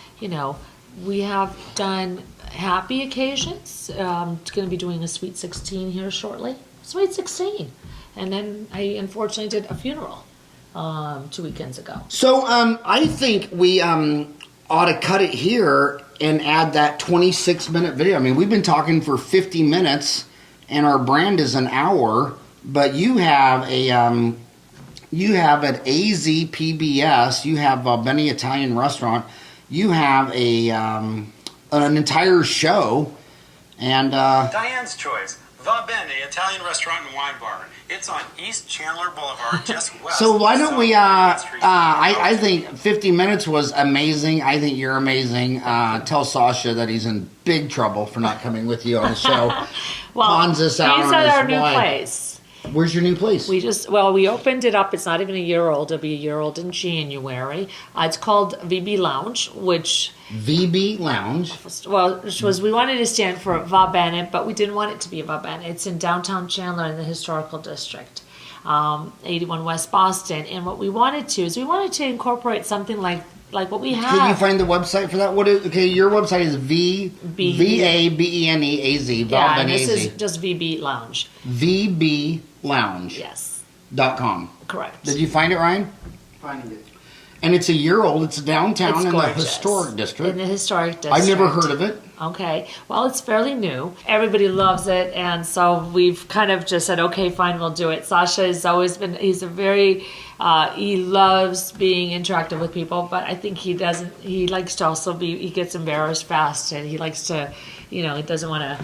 we have done happy occasions. Going to be doing a Sweet 16 here shortly. Sweet 16. And then I unfortunately did a funeral 2 weekends ago. So I think we ought to cut it here and add that 26-minute video. I mean, we've been talking for 50 minutes, and our brand is an hour. But you have an AZPBS. You have a Bene Italian restaurant. You have an entire show, and Diane's Choice, Va Bene Italian Restaurant and Wine Bar. It's on East Chandler Boulevard, just west. So why don't we? I think 50 minutes was amazing. I think you're amazing. Tell Sasha that he's in big trouble for not coming with you on the show. Well, Pawns us out he's on at his our new wine. place. Where's your new place? We opened it up. It's not even a year old. It'll be a year old in January. It's called VB Lounge, which VB Lounge. which was we wanted to stand for Va Bene, but we didn't want it to be a Va Bene. It's in downtown Chandler in the historical district, 81 West Boston. And what we wanted to incorporate something like what we have. Can you find the website for that? Your website is VABENEAZ. Yeah, and this is just VB Lounge. VB Lounge. Yes. .com. Correct. Did you find it, Ryan? Finding it. And it's a year old. It's downtown It's in gorgeous. the historic district. In the historic district. I've never heard of it. Okay. Well, it's fairly new. Everybody loves it. And so we've kind of just said, okay, fine, we'll do it. Sasha has always been, he loves being interactive with people, but I think he likes to also he gets embarrassed fast, and he likes to, he doesn't want to,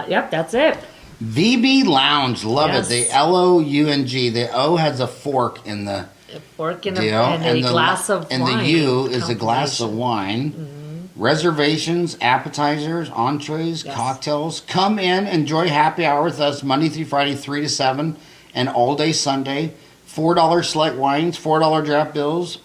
yep, that's it. VB Lounge. Love Yes. it. The LOUNG. The O has a fork in the Fork and deal. a glass of and wine. the U is a glass of wine. Mm-hmm. Reservations, appetizers, entrees, Yes. cocktails. Come in, enjoy happy hour with us Monday through Friday, 3 to 7, and all day Sunday. $4 select wines, $4 draft bills,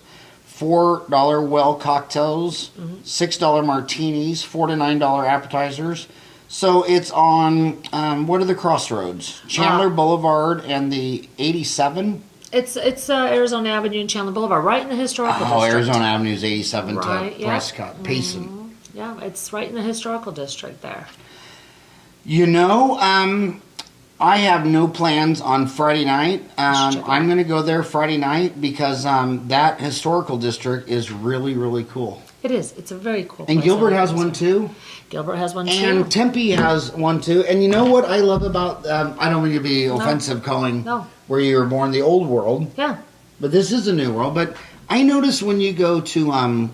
$4 well cocktails, $6 martinis, $4 to $9 appetizers. So it's on, what are the crossroads? Chandler Boulevard and the 87? It's Arizona Avenue and Chandler Boulevard, right in the historical district. Arizona Avenue is 87 Right, to yeah. Prescott, Payson. Yeah, it's right in the historical district there. I have no plans on Friday night. I'm going to go there Friday night because that historical district is really, really cool. It is. It's a very cool And place. Gilbert has one too. Gilbert has one too. And Tempe has one too. And you know what I love about, I don't mean to be offensive calling where you were born the old world. Yeah. But this is a new world. But I notice when you go to,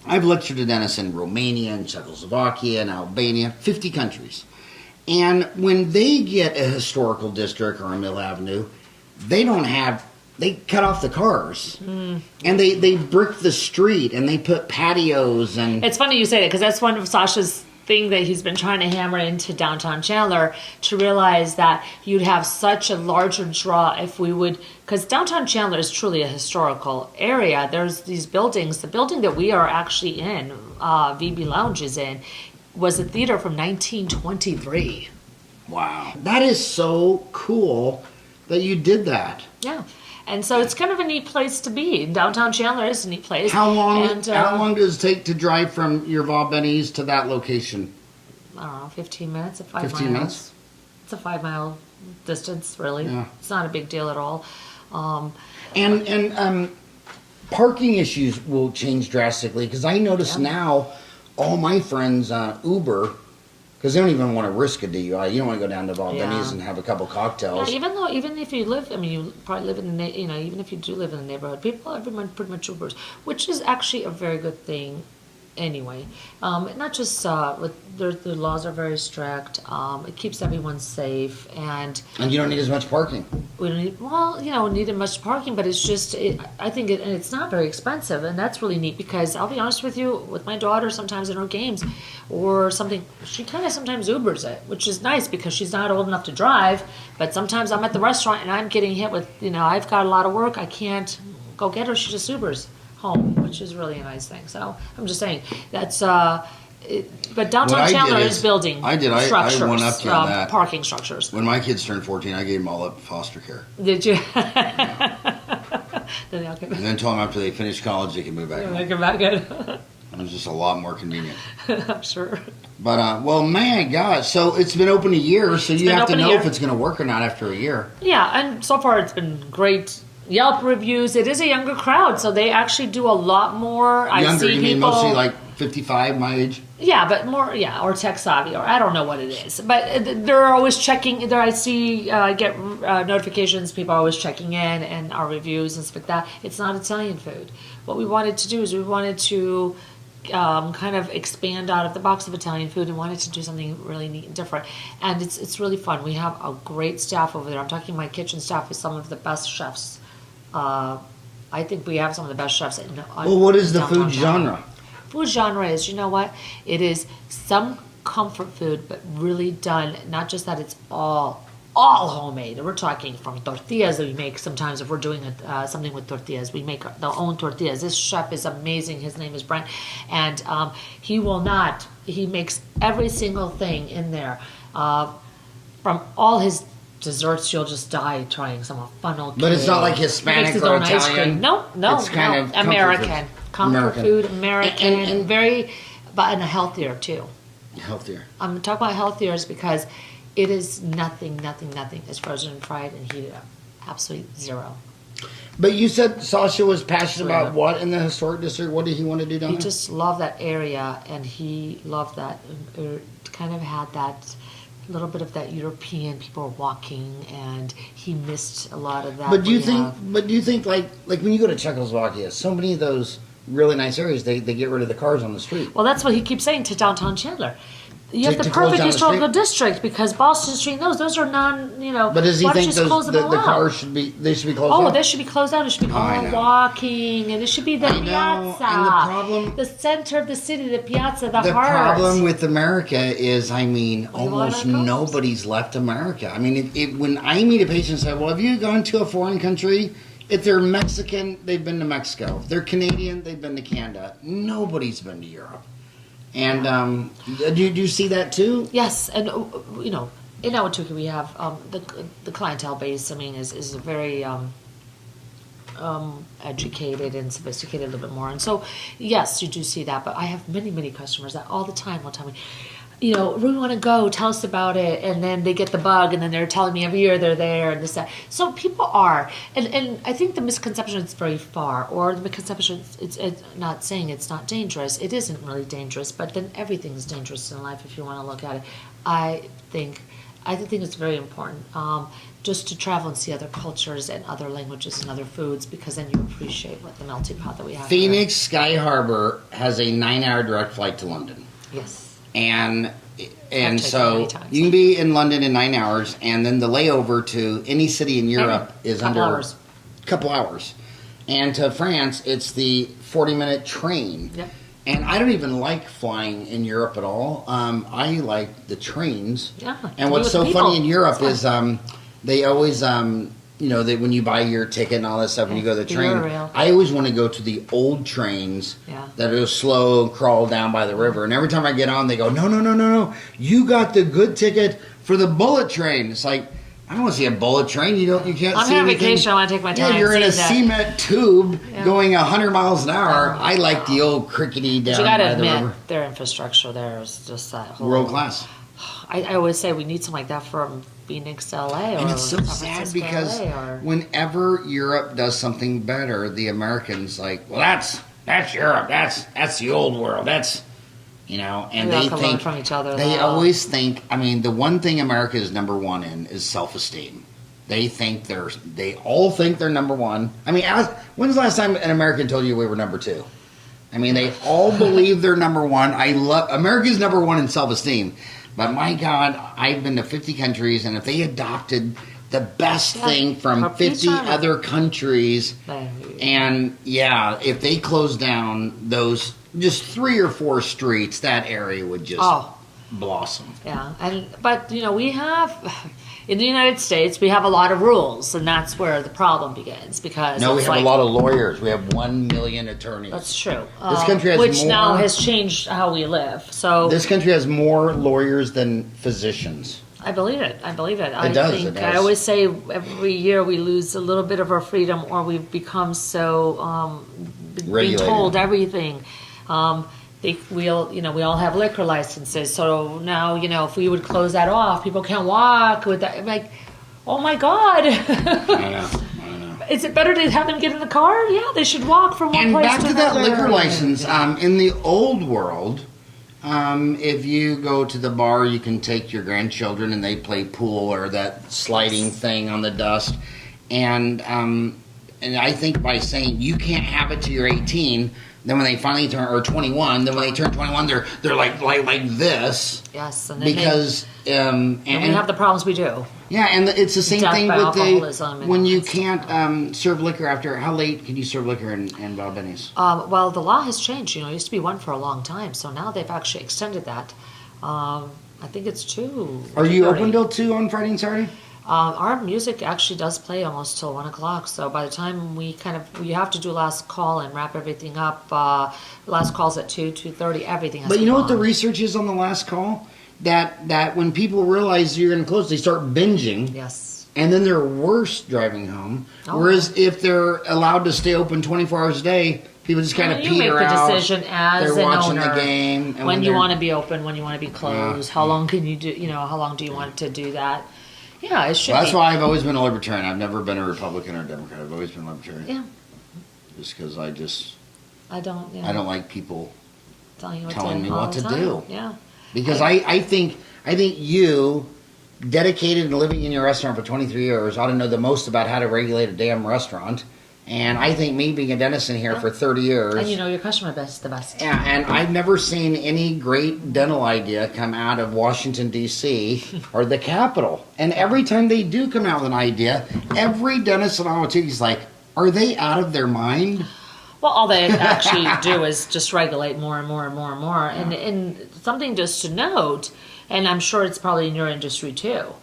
I've lectured to dentists in Romania and Czechoslovakia and Albania, 50 countries. And when they get a historical district or a Mill Avenue, they cut off the cars. And they brick the street and they put patios and... It's funny you say that because that's one of Sasha's thing that he's been trying to hammer into downtown Chandler, to realize that you'd have such a larger draw if we would, because downtown Chandler is truly a historical area. There's these buildings. The building that we are actually in, VB Lounge is in, was a theater from 1923. Wow. That is so cool that you did that. Yeah. And so it's kind of a neat place to be. Downtown Chandler is a neat place. How long does it take to drive from your Va Bene's to that location? I don't know, 15 minutes, 5 miles. 15 minutes? It's a 5 mile distance, really. Yeah. It's not a big deal at all. parking issues will change drastically because I notice now all my friends Uber because they don't even want to risk a DUI. You don't want to go down to Va Bene's and have a couple cocktails. Yeah, even if you live, I mean, you probably live in the, even if you do live in the neighborhood, everyone pretty much Ubers, which is actually a very good thing. Anyway, not just with the laws are very strict. It keeps everyone safe, and you don't need as much parking. We don't need as much parking, but it's just I think it's not very expensive, and that's really neat because I'll be honest with you, with my daughter, sometimes in her games or something, she kind of sometimes Ubers it, which is nice because she's not old enough to drive. But sometimes I'm at the restaurant and I'm getting hit with I've got a lot of work, I can't go get her. She just Ubers home, which is really a nice thing. So I'm just saying that's but downtown Chandler is building structures, I went up to that. Parking structures. When my kids turned 14, I gave them all up to foster care. Did you? And then told them after they finished college they could move back. They come back good. It was just a lot more convenient. I'm sure. But well, man, God, so it's been open a year, so you have to know if it's going to work or not after a year. Yeah, and so far it's been great. Yelp reviews. It is a younger crowd, so they actually do a lot more. Younger, you mean mostly like 55, my age? Yeah, but more, or tech savvy, or I don't know what it is. But they're always checking. There, I see, get notifications. People are always checking in and our reviews and stuff like that. It's not Italian food. What we wanted to do is we wanted to kind of expand out of the box of Italian food and wanted to do something really neat and different. And it's really fun. We have a great staff over there. I'm talking my kitchen staff is some of the best chefs. I think we have some of the best chefs. Well, what is the food genre? Food genre is, it is some comfort food, but really done. Not just that, it's all homemade. We're talking from tortillas that we make. Sometimes if we're doing something with tortillas, we make our own tortillas. This chef is amazing. His name is Brent, and he makes every single thing in there. From all his desserts, you'll just die trying some funnel cake. But it's not like Hispanic or Italian. No. It's kind of American. Comfort food, American, and very, but and healthier too. Healthier. I'm talking about healthier is because it is nothing is frozen and fried and heated up. Absolutely zero. But you said Sasha was passionate about what in the historic district? What did he want to do down there? He just loved that area, and he loved that. Kind of had that little bit of that European people walking, and he missed a lot of that. But do you think like when you go to Czechoslovakia, so many of those really nice areas, they get rid of the cars on the street. Well, that's what he keeps saying to downtown Chandler. You have the perfect historical district because Boston Street, those are But does he think the cars should be closed down? Oh, they should be closed down. It should be all walking, and it should be the piazza. And the center of the city, the piazza, the heart. The problem with America is, almost nobody's left America. When I meet a patient and say, well, have you gone to a foreign country? If they're Mexican, they've been to Mexico. If they're Canadian, they've been to Canada. Nobody's been to Europe. And do you see that too? Yes, and in Ahwatukee we have the clientele base. Is very educated and sophisticated a little bit more. And so, yes, you do see that. But I have many customers that all the time will tell me, we want to go, tell us about it, and then they get the bug, and then they're telling me every year they're there, and this, that. So people are, and I think the misconception is very far, or the misconception, it's not saying it's not dangerous, it isn't really dangerous, but then everything's dangerous in life if you want to look at it. I think it's very important just to travel and see other cultures and other languages and other foods, because then you appreciate what the melting pot that we have Phoenix Sky Harbor has a 9-hour direct flight to London. Yes. And so you can be in London in 9 hours, and then the layover to any city in Europe is under a couple hours. And to France, it's the 40-minute train. Yep. And I don't even like flying in Europe at all. I like the trains. Yeah. And what's so funny in Europe is they always... when you buy your ticket and all that stuff, when you go to the train, I always want to go to the old trains that are slow, crawl down by the river. And every time I get on, they go, no. You got the good ticket for the bullet train. It's like, I don't want to see a bullet train. You can't see anything. I'm on vacation. I want to take my time. Yeah, you're in a cement tube going 100 miles an hour. I like the old crickety down by the river. Their infrastructure there is just that whole... World class. I always say we need something like that from Phoenix to LA, or And it's so San sad Francisco, because LA, or... whenever Europe does something better, the Americans like, well, that's Europe. That's the old world. That's, you know, and We all they can think learn from each other, they though. always think. I mean, the one thing America is number one in is self-esteem. They all think they're number one. I mean, when's the last time an American told you we were number two? I mean, they all believe they're number one. America's number one in self-esteem. But my God, I've been to 50 countries, and if they adopted the best thing from 50 other countries, and if they closed down those just 3 or 4 streets, that area would just blossom. Yeah, but you know, we have in the United States we have a lot of rules, and that's where the problem begins. Because we have a lot of lawyers. We have 1 million attorneys. That's true. This country has which more, now has changed how we live. So this country has more lawyers than physicians. I believe it. I does. I always say every year we lose a little bit of our freedom, or we've become so being told everything. We all have liquor licenses, so now, you know, if we would close that off, people can't walk with that. I'm like, oh my God. I know. Is it better to have them get in the car? Yeah, they should walk from one place to another. And back to that liquor license, in the old world, if you go to the bar, you can take your grandchildren and they play pool or that sliding thing on the dust. And I think by saying you can't have it till you're 18, then when they finally turn, or 21, then when they turn 21, they're like this. Yes, and because and we have the problems we do. Yeah, and it's the same thing with when you can't serve liquor after. How late can you serve liquor in Va Bene's? Well, the law has changed. You know, it used to be 1 for a long time, so now they've actually extended that. I think it's 2. Are you open till 2 on Friday and Saturday? Our music actually does play almost till 1 o'clock. So by the time we have to do last call and wrap everything up. Last call's at 2:30. Everything has. But you know what the research is on the last call? That when people realize you're going to close, they start binging. Yes. And then they're worse driving home. Whereas if they're allowed to stay open 24 hours a day, people just kind of peter out. You make the decision as they're an watching owner the game. And when you want to be open, when you want to be closed. How long can you do? You know, how long do you want to do that? Yeah, it should. Well, that's why I've always been a libertarian. I've never been a Republican or a Democrat. I've always been a libertarian. Yeah. Just because I don't like people telling me what to do. Yeah. Because I think you, dedicated and living in your restaurant for 23 years, ought to know the most about how to regulate a damn restaurant. And I think me being a dentist in here for 30 years... And you know your customer best the best. Yeah, and I've never seen any great dental idea come out of Washington, D.C. or the Capitol. And every time they do come out with an idea, every dentist in Ahwatukee is like, are they out of their mind? Well, all they actually do is just regulate more and more and more and more. Yeah. And something just to note, and I'm sure it's probably in your industry too,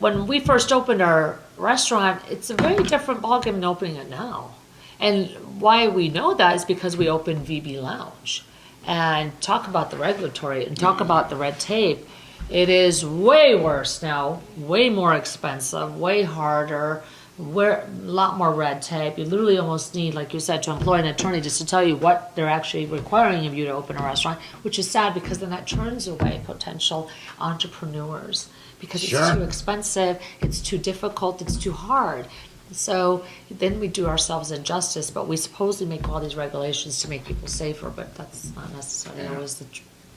when we first opened our restaurant, it's a very different ballgame than opening it now. And why we know that is because we opened VB Lounge. And talk about the regulatory and talk about the red tape. It is way worse now, way more expensive, way harder, a lot more red tape. You literally almost need, like you said, to employ an attorney just to tell you what they're actually requiring of you to open a restaurant, which is sad because then that turns away potential entrepreneurs. Because it's too expensive, it's too difficult, it's too hard. So then we do ourselves injustice, but we supposedly make all these regulations to make people safer, but that's not necessarily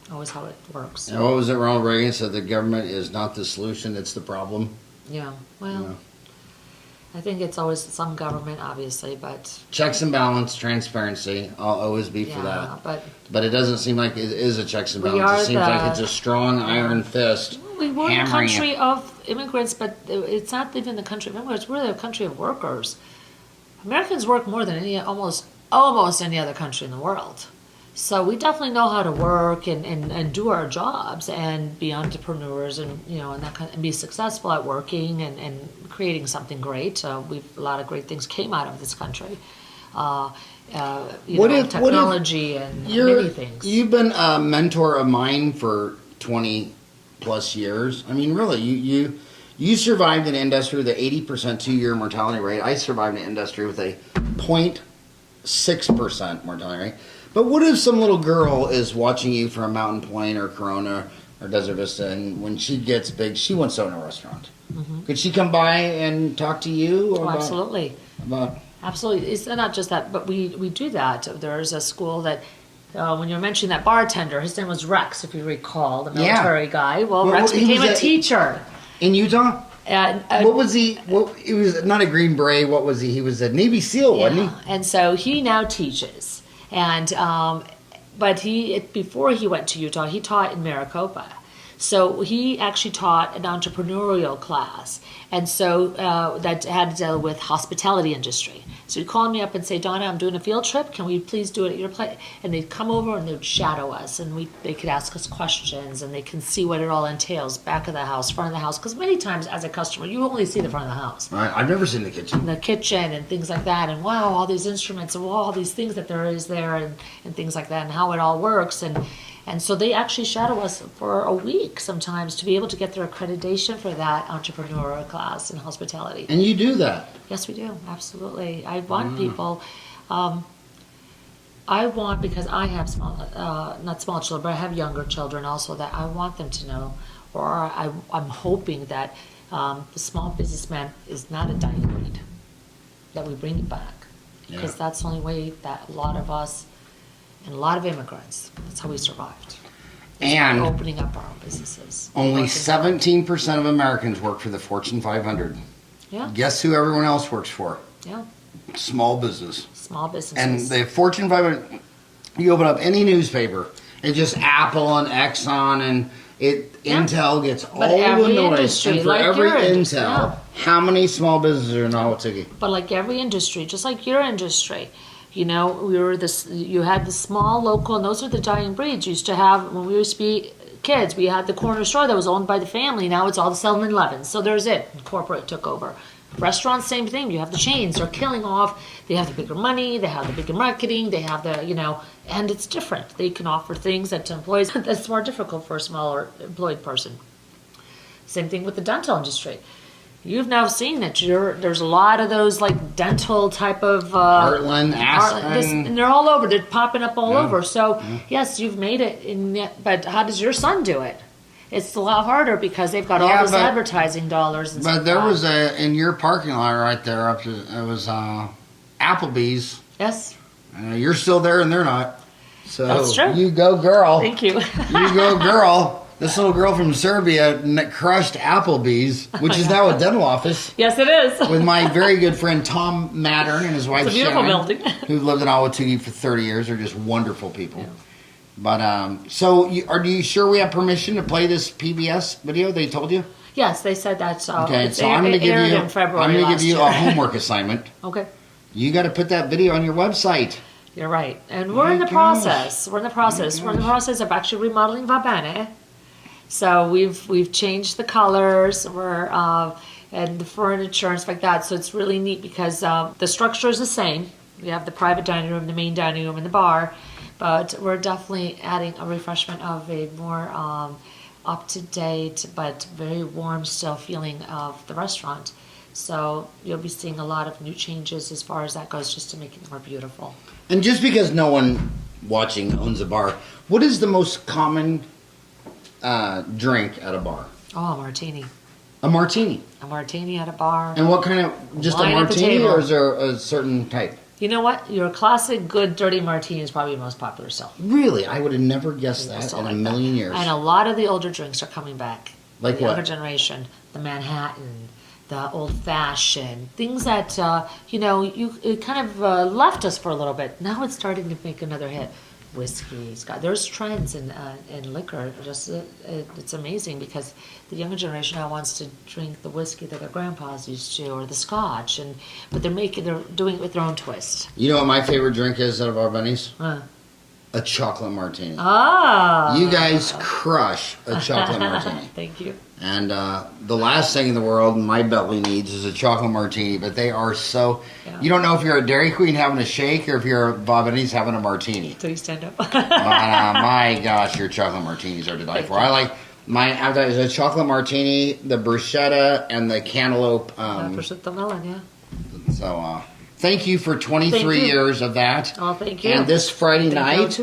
always how it works. And what was it Ronald Reagan said? The government is not the solution, it's the problem. Yeah, well, I think it's always some government, obviously, but... Checks and balance, transparency, I'll always be for that. But it doesn't seem like it is a checks and balance. It seems like it's a strong iron fist. We were a country of immigrants, but it's not even the country of immigrants. We're the country of workers. Americans work more than almost any other country in the world. So we definitely know how to work and do our jobs and be entrepreneurs and and be successful at working and creating something great. A lot of great things came out of this country. Technology and many things. You've been a mentor of mine for 20 plus years. I mean, really, you survived an industry with an 80% 2-year mortality rate. I survived an industry with a 0.6% mortality rate. But what if some little girl is watching you from Mountain Point or Corona or Desert Vista, and when she gets big, she wants to own a restaurant. Could she come by and talk to you? Oh, absolutely. Absolutely. It's not just that, but we do that. There's a school that, when you were mentioning that bartender, his name was Rex, if you recall, the military guy. Well, Rex became a teacher. In Utah? What was he? He was not a Green Beret. What was he? He was a Navy SEAL, wasn't he? And so he now teaches. And but before he went to Utah, he taught in Maricopa. So he actually taught an entrepreneurial class, and so that had to deal with hospitality industry. So he'd call me up and say, Donna, I'm doing a field trip. Can we please do it at your place? And they'd come over and they'd shadow us, and they could ask us questions, and they can see what it all entails, back of the house, front of the house. Because many times as a customer, you only see the front of the house. Right. I've never seen the kitchen. The kitchen and things like that, and wow, all these instruments, and all these things that there is there, and things like that, and how it all works. And so they actually shadow us for a week sometimes to be able to get their accreditation for that entrepreneurial class in hospitality. And you do that? Yes, we do. Absolutely. I want people, because I have not small children, but I have younger children also, that I want them to know, or I'm hoping that the small businessman is not a dying breed, that we bring it back. Because that's the only way that a lot of us, and a lot of immigrants, that's how we survived. And opening up our own businesses. Only 17% of Americans work for the Fortune 500. Yeah. Guess who everyone else works for? Yeah. Small business. Small businesses. And the Fortune 500, you open up any newspaper, it's just Apple and Exxon, and Intel gets all the noise. And for every Intel, how many small businesses are in Ahwatukee? But like every industry, just like your industry, you know, you had the small local, and those are the dying breeds. You used to have, when we used to be kids, we had the corner store that was owned by the family. Now it's all the 7-Elevens. So there's it. Corporate took over. Restaurants, same thing. You have the chains. They're killing off. They have the bigger money. They have the bigger marketing. They have the, and it's different. They can offer things that to employees that's more difficult for a smaller employed person. Same thing with the dental industry. You've now seen that there's a lot of those like dental type of Heartland, Aspen, and they're all over. They're popping up all over. So yes, you've made it. But how does your son do it? It's a lot harder because they've got all those advertising dollars. And but there was in your parking lot right there. It was Applebee's. Yes. You're still there and they're not. So that's true. You go, girl. Thank you. You go, girl. This little girl from Serbia crushed Applebee's, which is now a dental office. Yes, it is. With my very good friend Tom Mattern and his wife it's a beautiful Shannon, building. who've lived in Ahwatukee for 30 years. They're just wonderful people. Yeah. But so, are you sure we have permission to play this PBS video? They told you? Yes, they said that. Okay, so I'm going to give you a homework assignment. Okay. You got to put that video on your website. You're right, and we're in the process. We're in the process. We're in the process of actually remodeling Va Bene. So we've changed the colors, and the furniture and stuff like that. So it's really neat because the structure is the same. We have the private dining room, the main dining room, and the bar, but we're definitely adding a refreshment of a more up-to-date but very warm still feeling of the restaurant. So you'll be seeing a lot of new changes as far as that goes, just to make it more beautiful. And just because no one watching owns a bar, what is the most common drink at a bar? Oh, a martini. A martini? A martini at a bar. And what kind of, just a martini, or is there a certain type? You know what? Your classic, good, dirty martini is probably the most popular still. Really? I would have never guessed that in a million years. And a lot of the older drinks are coming back. Like the what? Younger generation. The Manhattan, the old-fashioned. Things that, it kind of left us for a little bit. Now it's starting to make another hit. Whiskey, there's trends in liquor. It's amazing because the younger generation now wants to drink the whiskey that their grandpas used to, or the scotch, but they're doing it with their own twist. You know what my favorite drink is out of our Benny's? A chocolate martini. Ah, you guys crush a chocolate martini. Thank you. And the last thing in the world my belly needs is a chocolate martini, but they are so... Yeah. You don't know if you're a Dairy Queen having a shake or if you're a Va Bene's having a martini. So you stand up. But, my gosh, your chocolate martinis are to die for. I like a chocolate martini, the bruschetta, and the cantaloupe. Prosciutto melon, yeah. So, thank you for 23 years of that. Oh, thank you. And this Friday night...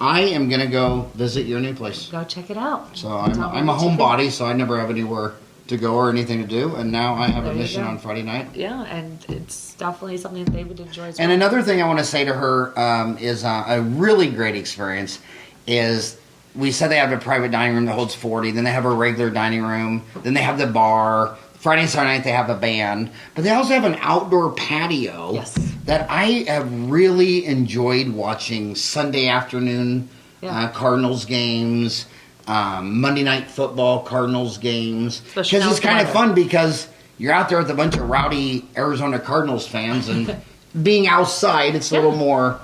I am gonna go visit your new place. Go check it out. So I'm a homebody, so I never have anywhere to go or anything to do, and now I have a mission on Friday night. Yeah, and it's definitely something that they would enjoy as well. And another thing I want to say to her is a really great experience is we said they have a private dining room that holds 40, then they have a regular dining room, then they have the bar. Friday and Saturday night they have a band, but they also have an outdoor patio that I have really enjoyed watching Sunday afternoon Cardinals games, Monday night football Cardinals games, because it's kind of fun because you're out there with a bunch of rowdy Arizona Cardinals fans, and being outside it's a little more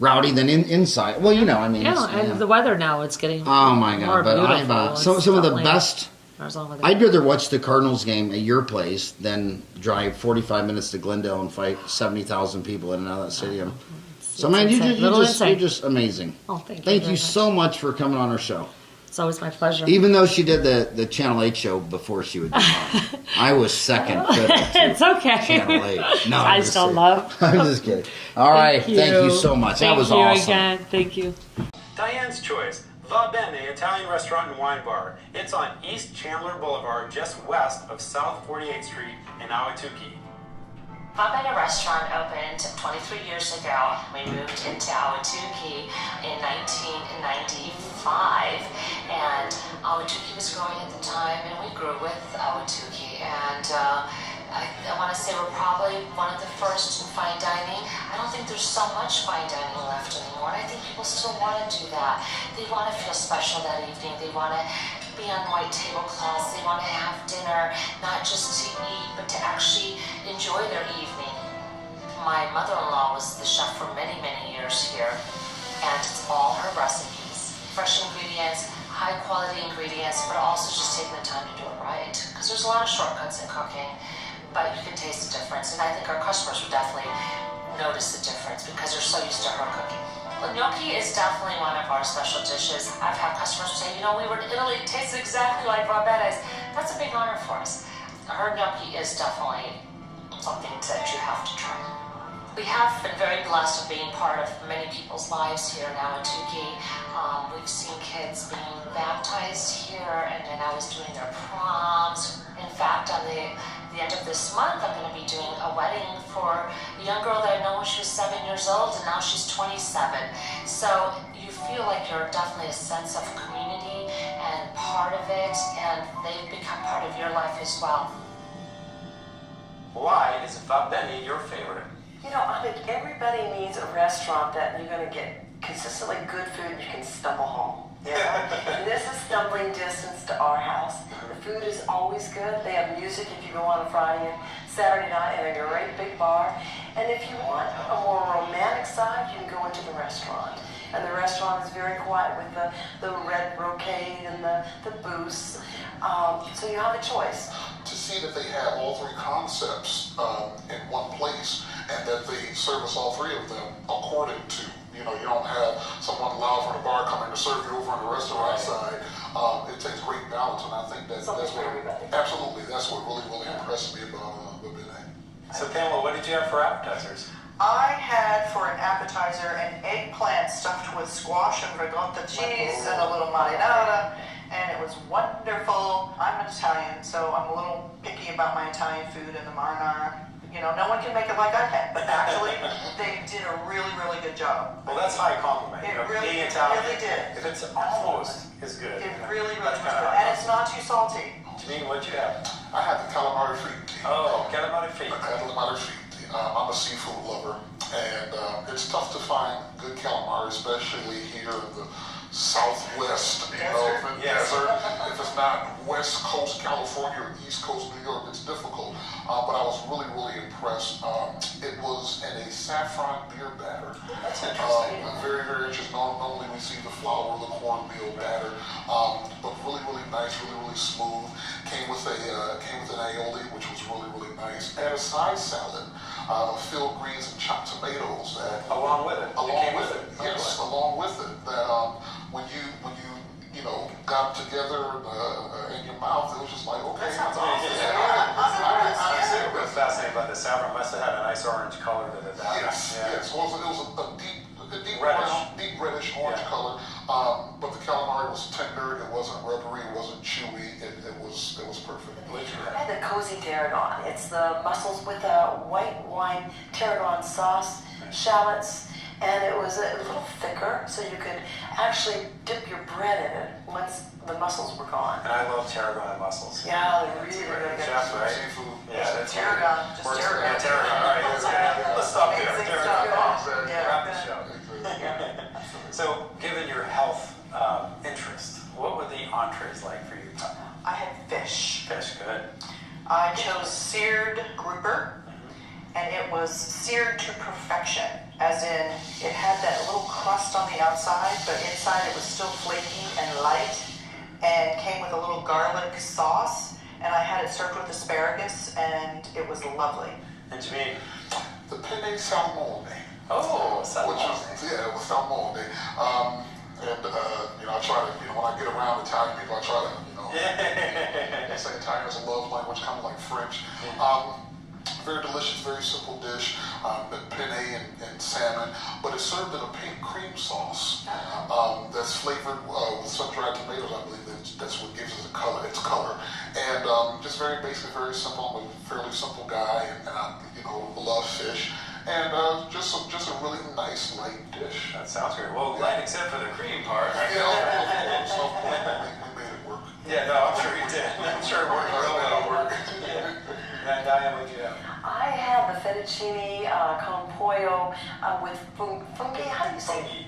rowdy than inside. Well, and the weather now, it's getting but beautiful. I've some of the best. I'd rather watch the Cardinals game at your place than drive 45 minutes to Glendale and fight 70,000 people in and out of that stadium. So, man, you're just amazing. Oh, thank you. Thank you so much for coming on our show. It's always my pleasure. Even though she did the Channel 8 show before she would be on. I was second fiddle to It's okay. Channel 8. No, I still love. I'm just kidding. All right. Thank you so much. That was awesome. Again. Thank you. Diane's Choice, Va Bene Italian Restaurant and Wine Bar. It's on East Chandler Boulevard, just west of South 48th Street in Ahwatukee. Va Bene Restaurant opened 23 years ago. We moved into Ahwatukee in 1995, and Ahwatukee was growing at the time, and we grew with Ahwatukee. And I want to say we're probably one of the first in fine dining. I don't think there's so much fine dining left anymore, and I think people still want to do that. They want to feel special that evening. They want to be on white tablecloths. They want to have dinner, not just to eat, but to actually enjoy their evening. My mother-in-law was the chef for many, many years here, and it's all her recipes. Fresh ingredients, high-quality ingredients, but also just taking the time to do it right. Because there's a lot of shortcuts in cooking, but you can taste the difference. And I think our customers would definitely notice the difference because they're so used to her cooking. Well, gnocchi is definitely one of our special dishes. I've had customers say, we were in Italy, it tastes exactly like Va Bene's. That's a big honor for us. Her gnocchi is definitely something that you have to try. We have been very blessed of being part of many people's lives here in Ahwatukee. We've seen kids being baptized here, and then I was doing their proms. In fact, on the end of this month, I'm going to be doing a wedding for a young girl that I know when she was 7 years old, and now she's 27. So you feel like you're definitely a sense of community and part of it, and they've become part of your life as well. Why is Va Bene your favorite? I think everybody needs a restaurant that you're going to get consistently good food and you can stumble home. And this is stumbling distance to our house. The food is always good. They have music if you go on a Friday and Saturday night in a great big bar. And if you want a more romantic side, you can go into the restaurant. And the restaurant is very quiet with the red brocade and the booths. So you have a choice. To see that they have all three concepts in one place and that they service all three of them according to, you don't have someone loud from the bar coming to serve you over on the restaurant side. It takes great balance, and I think that's what really impressed me about Va Bene. So Pamela, what did you have for appetizers? I had for an appetizer an eggplant stuffed with squash and ricotta cheese and a little marinara, and it was wonderful. I'm Italian, so I'm a little picky about my Italian food and the marinara. No one can make it like I can, but actually they did a really, really good job. Well, that's high compliment. It really, being Italian, really did. If it's almost as good. It really, really was good. And it's not too salty. Janine, what'd you have? I had the calamari fritti. Oh, calamari fritti. Calamari fritti. I'm a seafood lover, and it's tough to find good calamari, especially here in the Southwest, desert. If it's not West Coast California or East Coast New York, it's difficult. But I was really, really impressed. It was in a saffron beer batter. That's interesting. Very, very interesting. Normally we see the flour or the cornmeal batter, but really, really nice, really, really smooth. Came with an aioli, which was really, really nice. And a side salad, filled greens and chopped tomatoes. Along with it. Yes, along with it. That when you got together in your mouth, it was just like, okay, that's awesome. I was fascinated by the saffron. Must have had a nice orange color to the batter. Yes. Well, it was a deep A deep reddish. brown, deep reddish orange color. But the calamari was tender. It wasn't rubbery. It wasn't chewy. It was perfect. I had the cozy tarragon. It's the mussels with a white wine tarragon sauce, shallots, and it was a little thicker, so you could actually dip your bread in it once the mussels were gone. And I love tarragon and mussels. Yeah, they're really, really good. Chef, right? Seafood. Yeah, that's Tarragon, just Works- tarragon. Yeah, tarragon. All right, let's stop there. Amazing Tarragon. stuff. Yeah. Wrap the show. So, given your health interest, what were the entrees like for you? I had fish. Fish, good. I chose seared grouper, and it was seared to perfection, as in it had that little crust on the outside, but inside it was still flaky and light, and came with a little garlic sauce, and I had it served with asparagus, and it was lovely. And to me, The penne salmone. oh, Which was, it was salmone. I try to, when I get around Italian people, I try to, they say Italian is a love language, kind of like French. Very delicious, very simple dish, penne and salmon, but it's served in a pink cream sauce that's flavored with sun-dried tomatoes. I believe that's what gives it its color. And just very basic, very simple. I'm a fairly simple guy, and I, love fish. And just a really nice, light dish. that sounds great. Well, light except for the cream part. We made it work. Yeah, no, I'm sure you did. I'm sure it worked real well. And Diane, what'd you have? I had the fettuccine con pollo with fungi. How do you say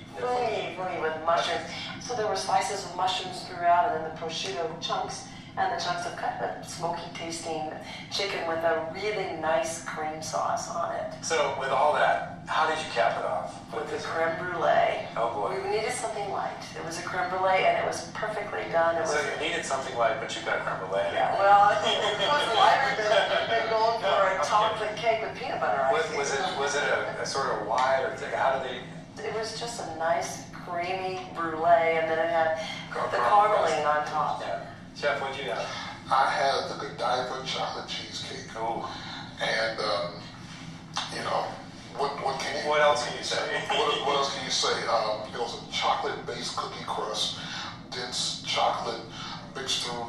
fungi with mushrooms. So there were slices of mushrooms throughout, and then the prosciutto chunks, and the chunks of kind of smoky tasting chicken with a really nice cream sauce on it. So, with all that, how did you cap it off? With the creme brulee. Oh boy. We needed something light. It was a creme brulee, and it was perfectly done. It was, So you needed something light, but you got creme brulee. yeah, well, it was lighter than going for a chocolate cake with peanut butter icing. Was it a sort of wide or thick? How did they? It was just a nice creamy brulee, and then it had the carameling on top. Yeah. Chef, what'd you have? I had the Godiva chocolate cheesecake. Oh. And, what can you... What else can you say? What else can you say? It was a chocolate-based cookie crust, dense chocolate mixed through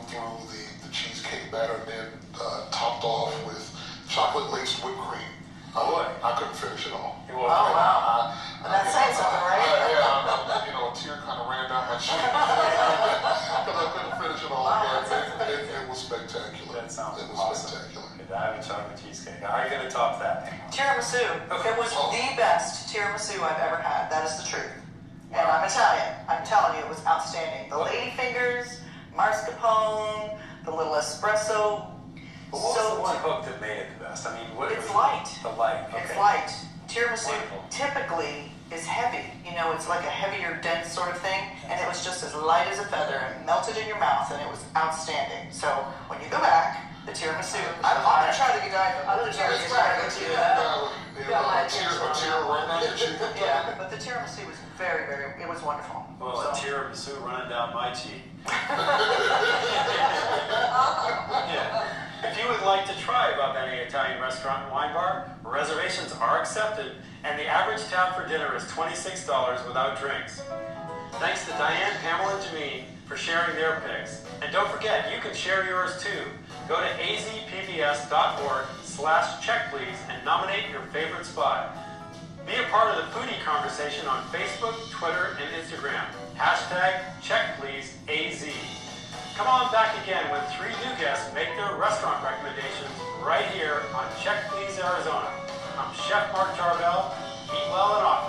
the cheesecake batter, and then topped off with chocolate-laced whipped cream. Boy. I couldn't finish it all. Oh, wow. That's saying something, right? A tear kind of ran down my cheek because I couldn't finish it all. But it was spectacular. That sounds It was awesome. spectacular. Godiva chocolate cheesecake. How are you going to top that? Tiramisu. It was the best tiramisu I've ever had. That is the truth. And I'm Italian. I'm telling you, it was outstanding. The ladyfingers, mascarpone, the little espresso. But what was the one hook that made it the best? I mean, what It's was light. The light. Okay. It's light. Tiramisu Wonderful. typically is heavy. It's like a heavier, dense sort of thing. And it was just as light as a feather and melted in your mouth, and it was outstanding. So when you go back, the tiramisu. I'm going to try the Godiva. I'm gonna try the Godiva, too. A tear right down your cheek. Yeah, but the tiramisu was very, very, it was wonderful. Well, a tiramisu running down my cheek. Yeah. If you would like to try Va Bene Italian Restaurant and Wine Bar, reservations are accepted, and the average tab for dinner is $26 without drinks. Thanks to Diane, Pamela, and Jameen for sharing their picks. And don't forget, you can share yours too. Go to azpbs.org/checkplease and nominate your favorite spot. Be a part of the foodie conversation on Facebook, Twitter, and Instagram. #CheckPleaseAZ. Come on back again when 3 new guests make their restaurant recommendations right here on Check Please Arizona. I'm Chef Mark Jarvell. Eat well and often.